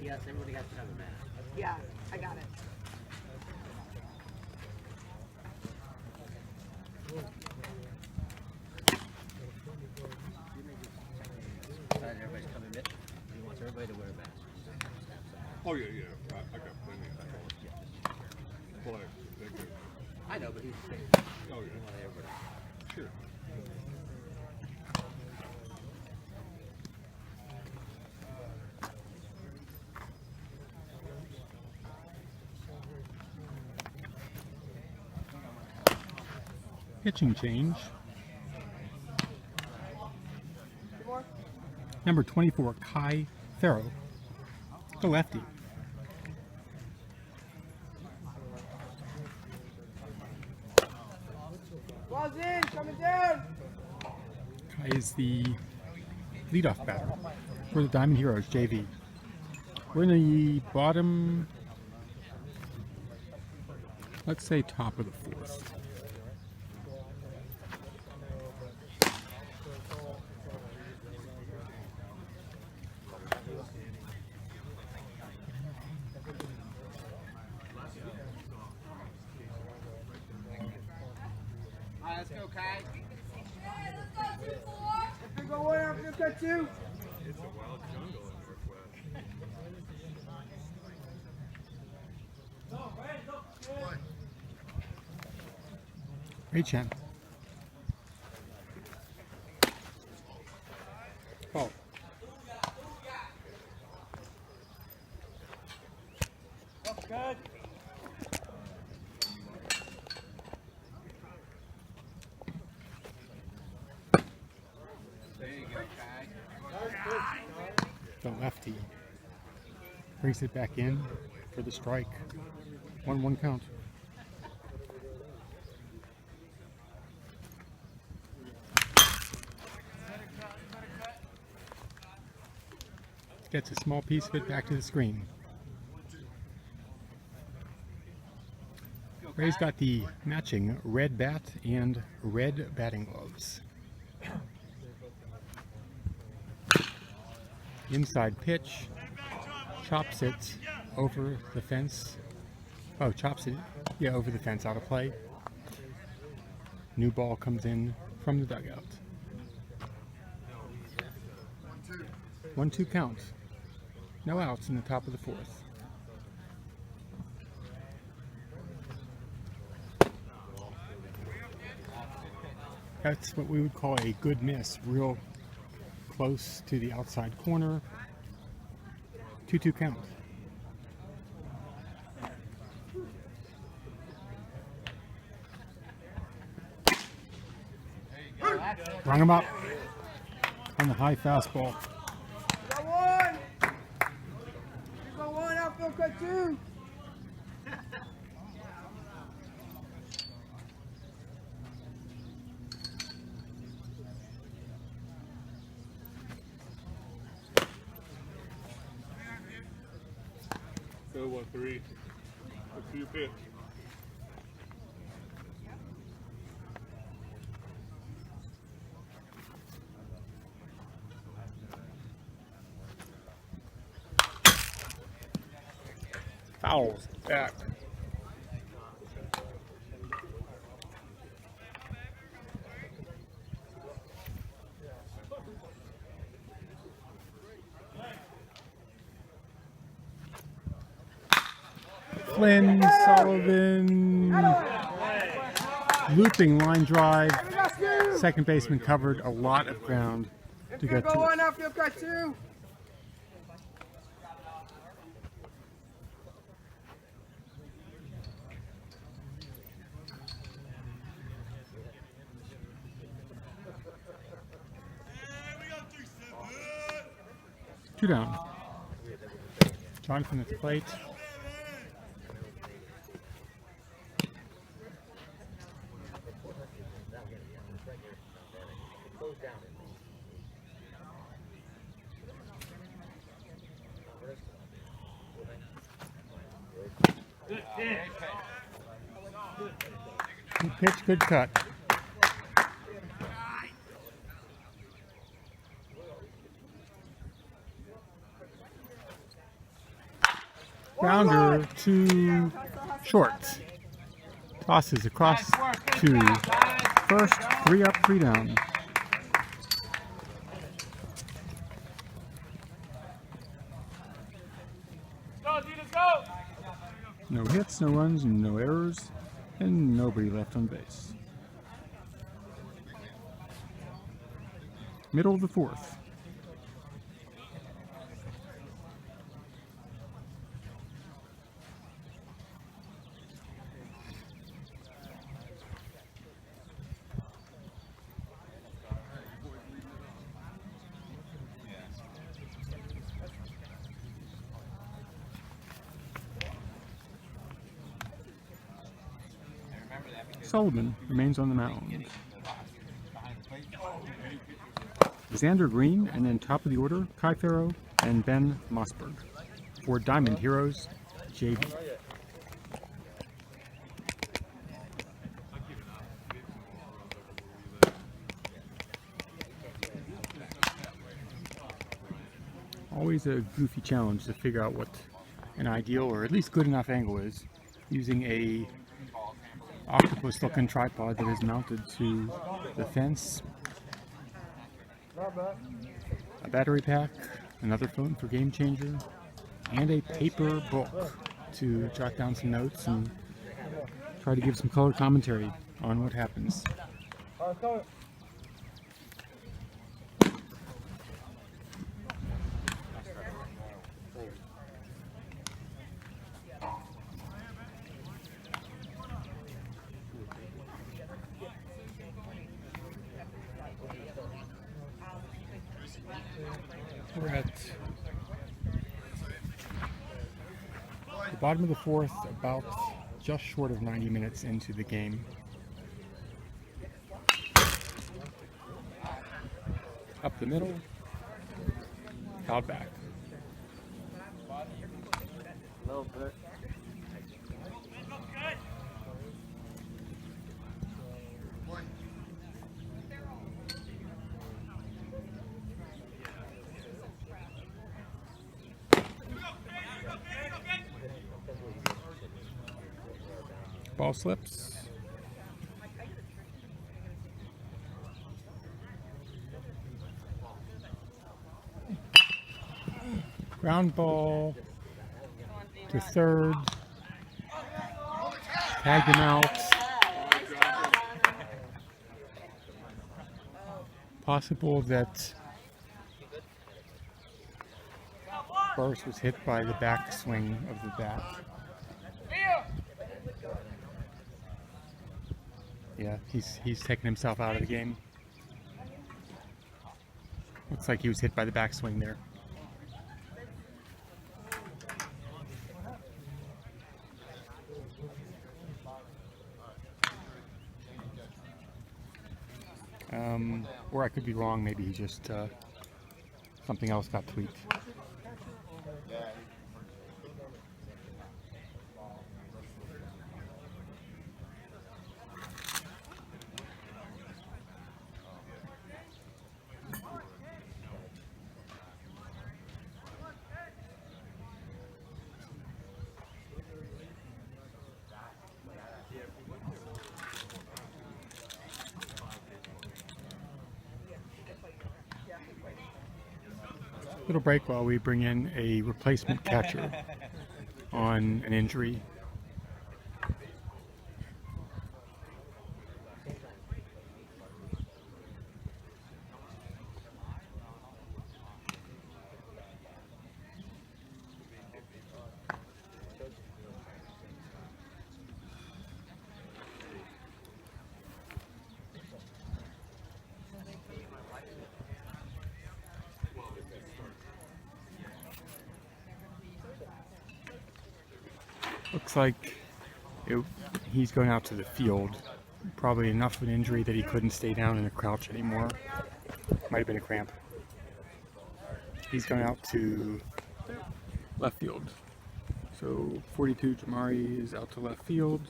Yes, everybody has to have a mask. Yeah, I got it. Everybody's coming in. He wants everybody to wear a mask. Oh, yeah, yeah. I got plenty of that. Boy, they're good. I know, but he's saying Oh, he yeah. wanted everybody. Sure. Pitching change. Number 24, Kai Farrow, the lefty. Ball's in, coming down. Kai is the leadoff batter for the Diamond Heroes JV. We're in the bottom, let's say top of the fourth. All right, let's go, Kai. If you go in, I'm gonna cut you. It's a wild jungle in Northwest. Ray Chen. Oh. Good. There you go, Kai. The lefty brings it back in for the strike. 1-1 count. Gets a small piece of it back to the screen. Ray's got the matching red bat and red batting gloves. Inside pitch, chops it over the fence. Oh, chops it, yeah, over the fence, out of play. New ball comes in from the dugout. 1-2 count. No outs in the top of the fourth. That's what we would call a good miss, real close to the outside corner. 2-2 count. Rung him up on the high fastball. Got one. You got one, outfield cut two. So 1-3. What's your pitch? Fouls back. Flynn, Sullivan, looping line drive. Second baseman covered a lot of ground to get Go to it. one, outfield cut two. Two down. Jonathan at the plate. Good pitch, good cut. Grounder to short. Tosses across to first, 3 up, 3 down. Go, Adidas, go! No hits, no runs, no errors, and nobody left on base. Middle of the fourth. Sullivan remains on the mound. Xander Green, and then top of the order, Kai Farrow and Ben Mossberg. For Diamond Heroes, JV. Always a goofy challenge to figure out what an ideal or at least good enough angle is using a octopus looking tripod that is mounted to the fence, a battery pack, another phone for Game Changer, and a paper book to jot down some notes and try to give some color commentary on what happens. We're at the bottom of the fourth, about just short of 90 minutes into the game. Up the middle, fouled back. Ball slips. Ground ball to third. Tagged him out. Possible that Burris was hit by the backswing of the bat. Yeah, he's taking himself out of the game. Looks like he was hit by the backswing there. Or I could be wrong, maybe he just, something else got tweaked. Little break while we bring in a replacement catcher on an injury. Looks like he's going out to the field. Probably enough of an injury that he couldn't stay down in a crouch anymore. Might have been a cramp. He's going out to left field. So 42 Jamari is out to left field.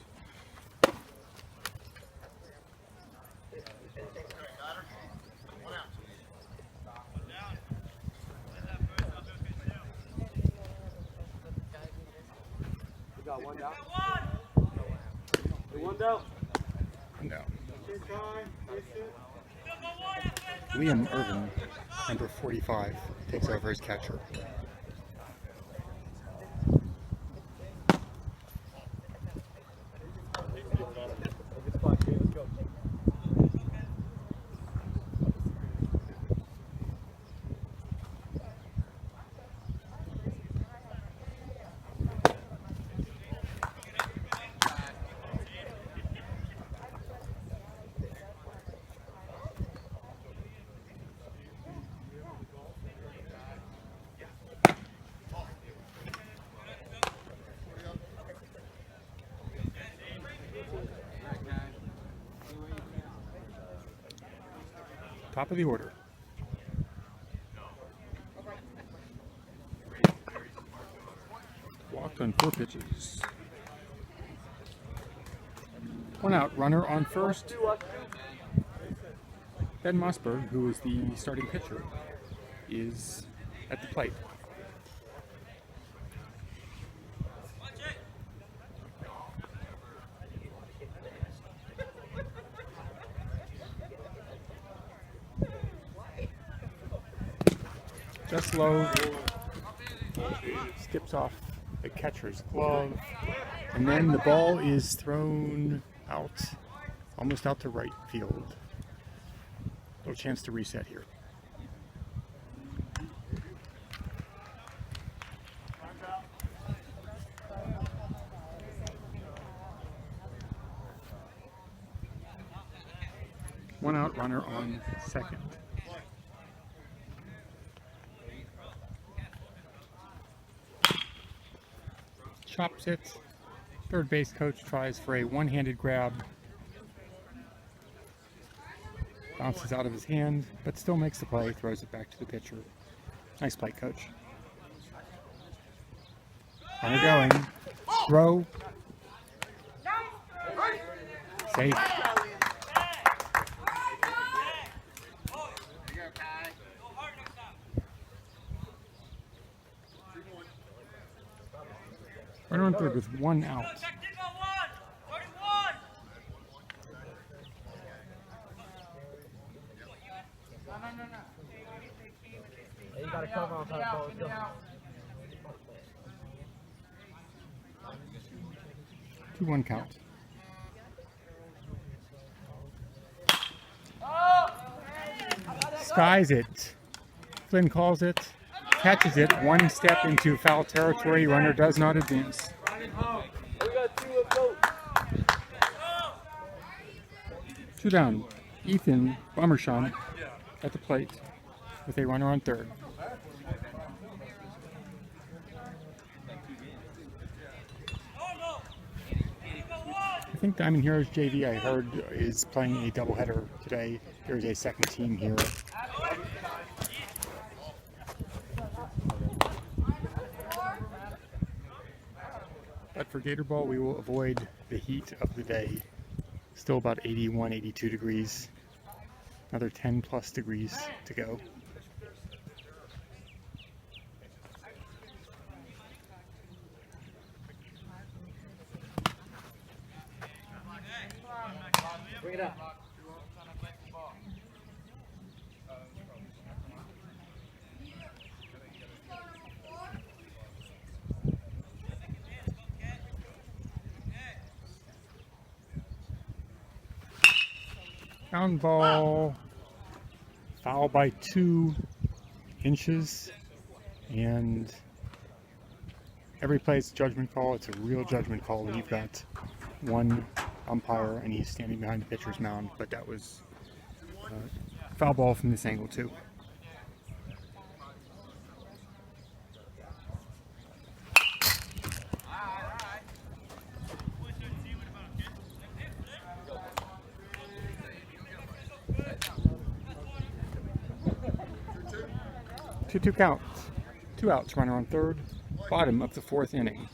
One down. No. Liam Irvin, number 45, takes over as catcher. Top of the order. Walked on 4 pitches. One out, runner on first. Ben Mossberg, who is the starting pitcher, is at the plate. Just low, skips off the catcher's glove, and then the ball is thrown out, almost out to right field. No chance to reset here. One out, runner on second. Chops it. Third base coach tries for a one-handed grab. Bounces out of his hand, but still makes the play, throws it back to the pitcher. Nice play, coach. Runner going. Throw. Safe. Runner on third with one out. 2-1 count. Skies it. Flynn calls it, catches it, one step into foul territory. Runner does not advance. Two down. Ethan Bummershaw at the plate with a runner on third. I think Diamond Heroes JV, I heard, is playing a doubleheader today. There's a second team here. But for Gatorball, we will avoid the heat of the day. Still about 81, 82 degrees. Another 10 plus degrees to go. Bring it up. Ground ball, foul by 2 inches, and every play is a judgment call. It's a real judgment call when you've got one umpire and he's standing behind the pitcher's mound, but that was foul ball from this angle too. Two count. 2 outs, runner on third, bottom of the 4th inning.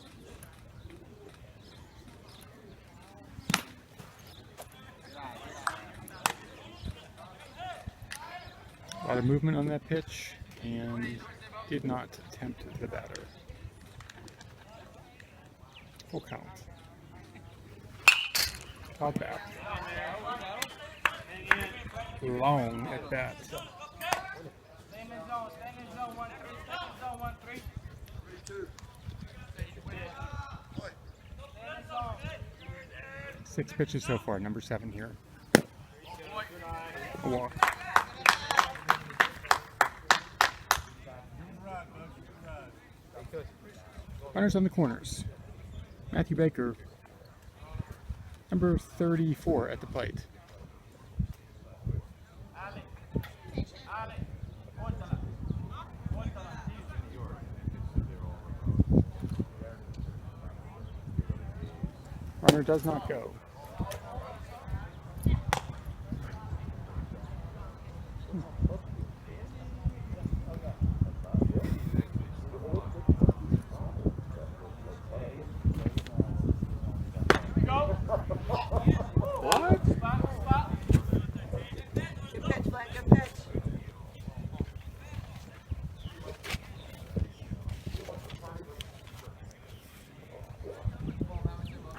A lot of movement on that pitch and did not tempt the batter. Full count. Top bat. Long at bat. Stand in zone 1, 3. Stand in zone 1, 3. 6 pitches so far, number 7 here. A walk. Runners on the corners. Matthew Baker, number 34 at the plate. Runner does not go.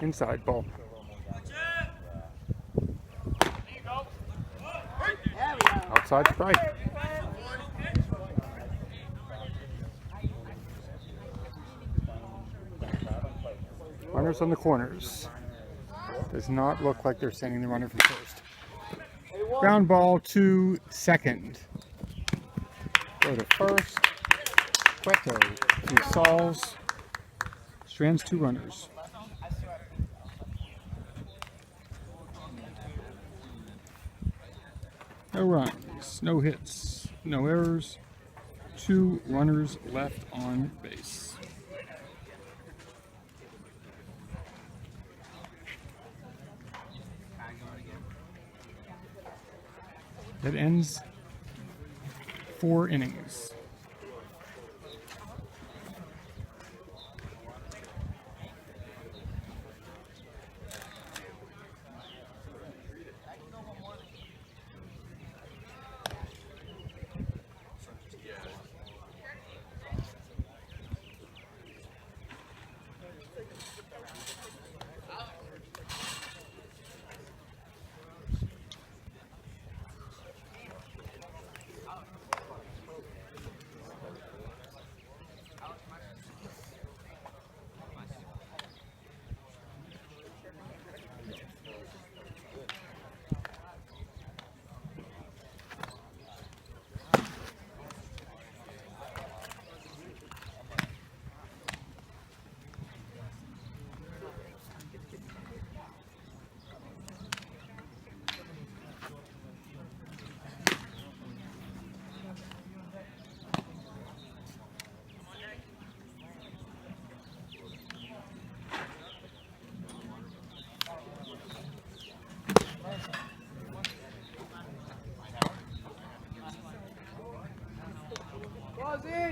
Inside ball. Outside strike. Runners on the corners. Does not look like they're sending the runner from first. Ground ball to second. Go to first. Cueto to Sauls. Strands 2 runners. No runs, no hits, no errors. 2 runners left on base. That ends 4 innings.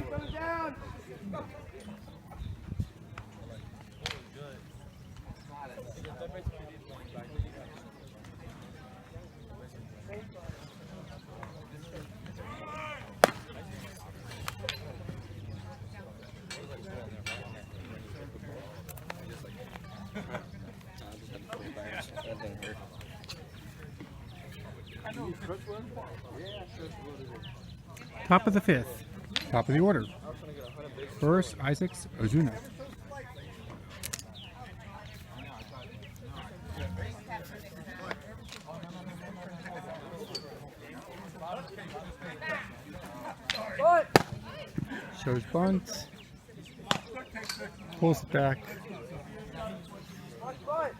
Steve, coming down. Top of the fifth. Top of the order. Burris, Isaacs, Ozuna. Bunt. Shows bunt. Pulls it back. Watch bunt.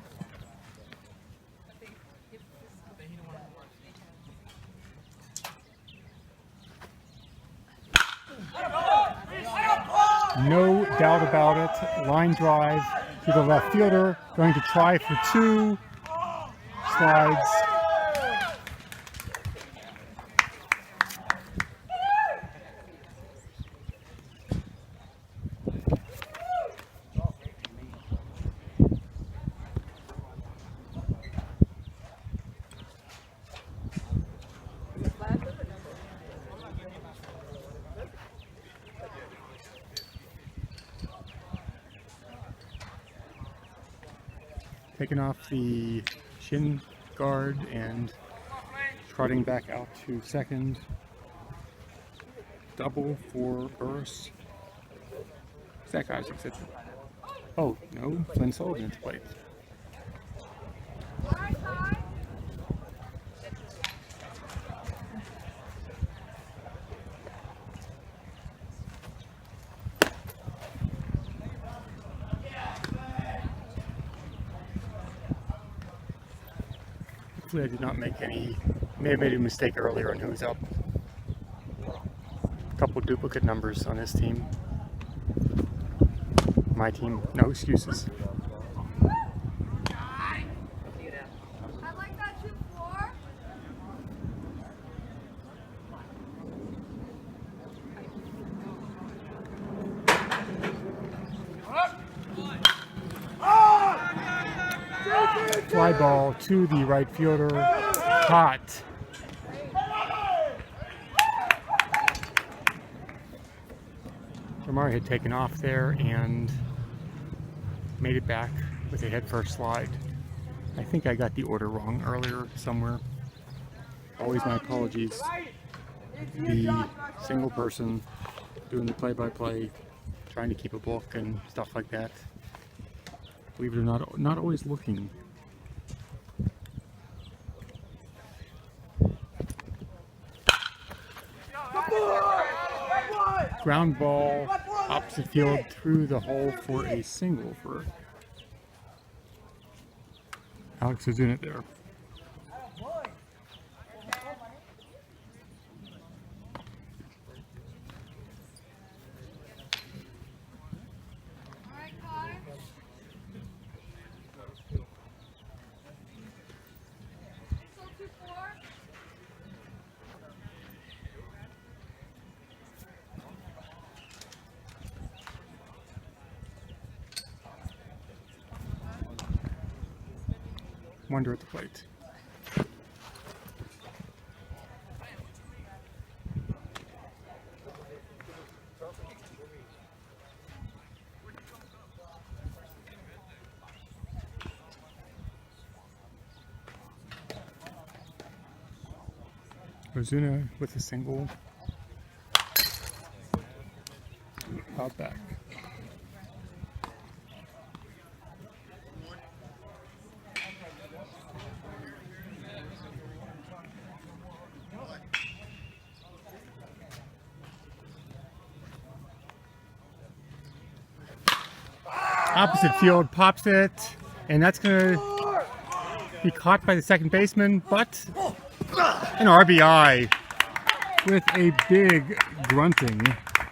No doubt about it. Line drive to the left fielder. Going to try for two. Slides. Taking off the shin guard and trotting back out to second. Double for Burris. Zach Isaacs at the... Oh, no, Flynn Sullivan at the plate. Hopefully I did not make any, may have made a mistake earlier on who was up. A couple duplicate numbers on this team. My team, no excuses. I like that 2-4. Fly ball to the right fielder. Hot. Jamari had taken off there and made it back with a head first slide. I think I got the order wrong earlier somewhere. Always my apologies. The single person doing the play-by-play, trying to keep a book and stuff like that. Believe it or not always looking. Ground ball, opposite field through the hole for a single for Alex Ozuna there. Alright, Kai. Still 2-4. Wonder at the plate. Ozuna with a single. Out back. Opposite field, pops it, and that's going to be caught by the second baseman, but an RBI with a big grunting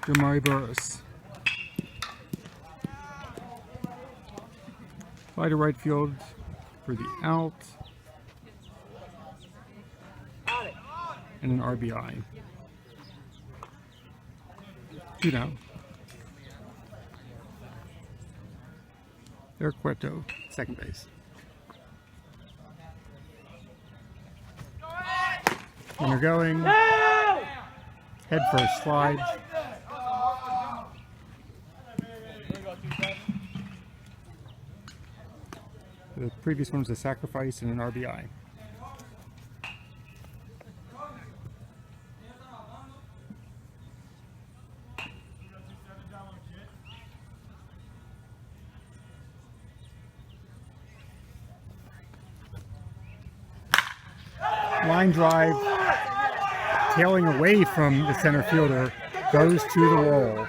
Jamari Burris. Fly to right field for the out, and an RBI. 2 down. Eric Cueto, second base. Runner going. Head first slide. The previous one was a sacrifice and an RBI. Line drive, tailing away from the center fielder, goes to the wall.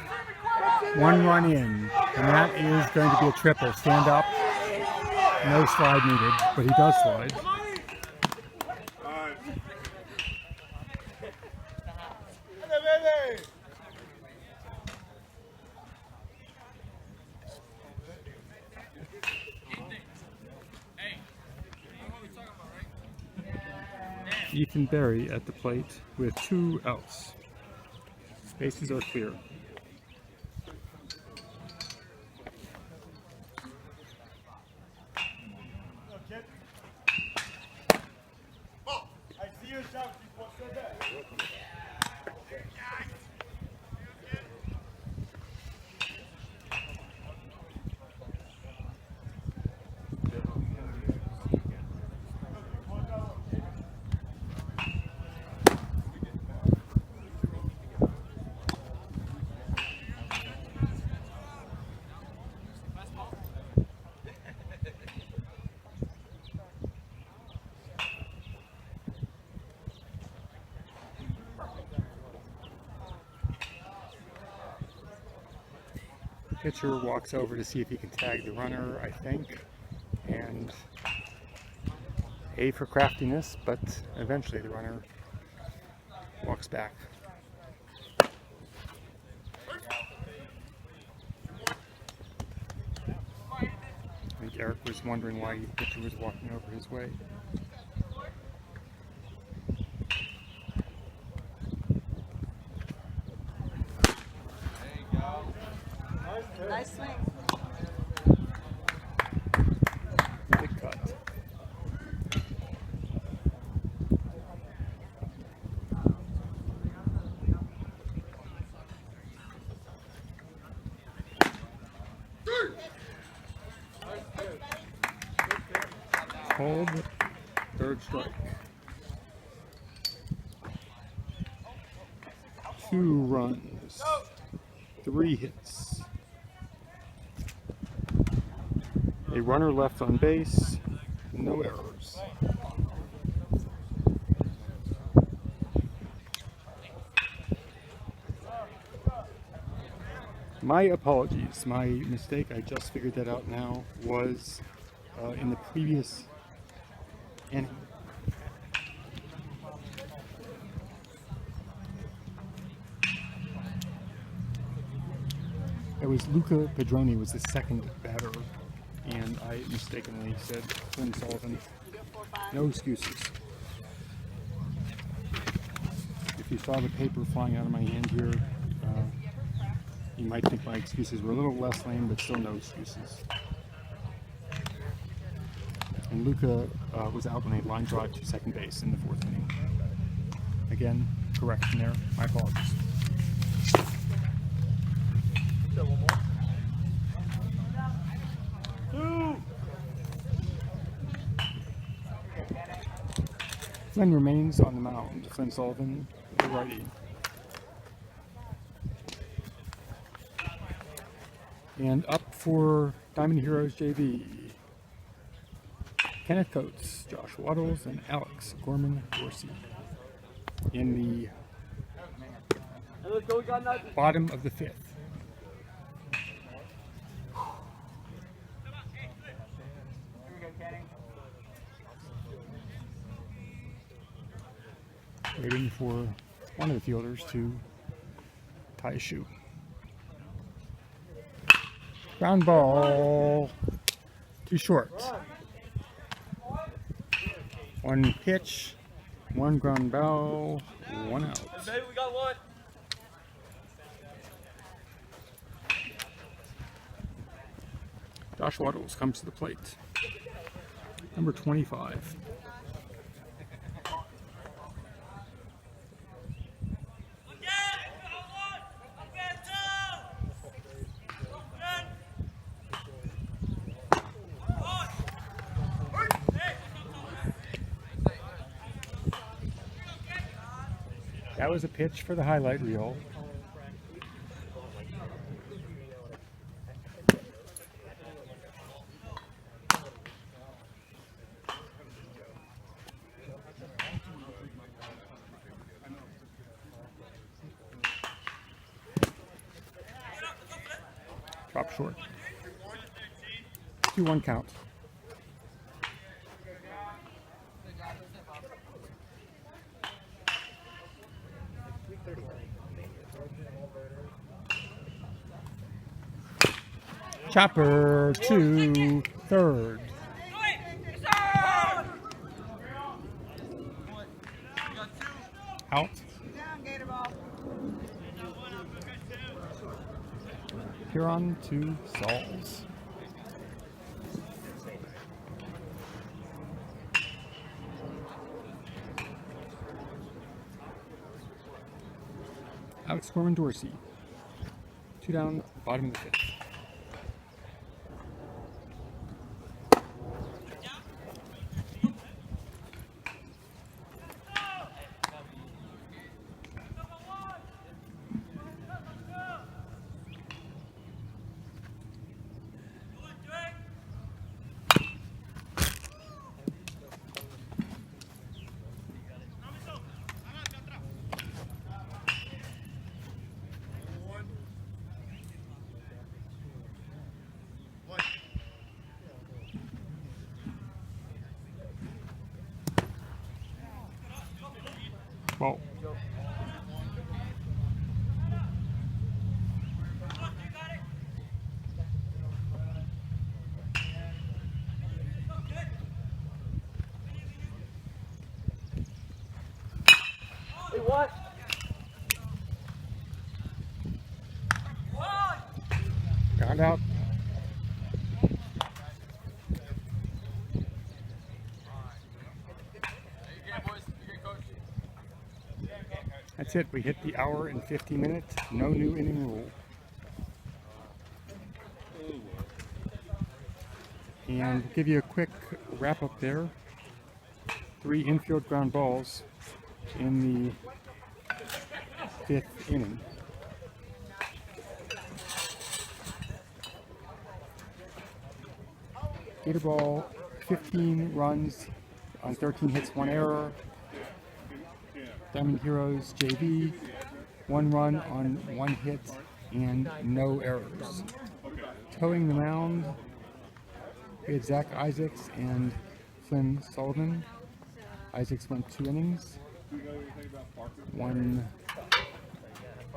1 run in, and that is going to be a triple. Stand up. No slide needed, but he does slide. Ethan Berry at the plate with 2 outs. Bases are clear. Pitcher walks over to see if he can tag the runner, I think, and A for craftiness, but eventually the runner walks back. I think Eric was wondering why the pitcher was walking over his way. Nice swing. Big cut. Called, 3rd strike. 2 runs, 3 hits. A runner left on base, no errors. My apologies, my mistake, I just figured that out now, was in the previous inning. It was Luca Pedroni was the second batter, and I mistakenly said Flynn Sullivan. No excuses. If you saw the paper flying out of my hand here, you might think my excuses were a little less lame, but still no excuses. And Luca was out on a line drive to second base in the 4th inning. Again, correction there. My apologies. Flynn remains on the mound. Flynn Sullivan, the righty. And up for Diamond Heroes JV, Kenneth Coates, Josh Waddles, and Alex Gorman-Dorsey. In the bottom of the 5th. Waiting for one of the fielders to tie a shoe. Ground ball, too short. 1 pitch, 1 ground ball, 1 out. We got one. Josh Waddles comes to the plate. Number 25. That was a pitch for the highlight reel. Drop short. 2-1 count. Chopper to third. Out. Down, Gatorball. Huron to Sauls. Alex Gorman Dorsey. 2 down, bottom of the 5th. Well, ground out. That's it. We hit the hour and 50 minutes. No new inning rule. And give you a quick wrap up there. 3 infield ground balls in the 5th inning. Gatorball, 15 runs on 13 hits, 1 error. Diamond Heroes JV, 1 run on 1 hit and no errors. Towing the mound, we had Zach Isaacs and Flynn Sullivan. Isaacs went 2 innings, 1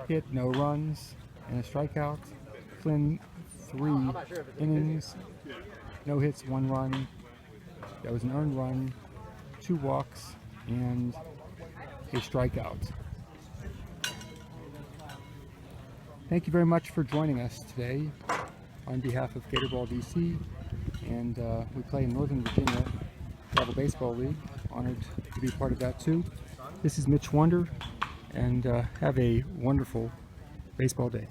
hit, no runs, and a strikeout. Flynn 3 innings, no hits, 1 run. That was an earned run, 2 walks, and a strikeout. Thank you very much for joining us today on behalf of Gatorball DC, and we play in Northern Virginia Travel Baseball League. Honored to be part of that too. This is Mitch Wonder, and have a wonderful baseball day.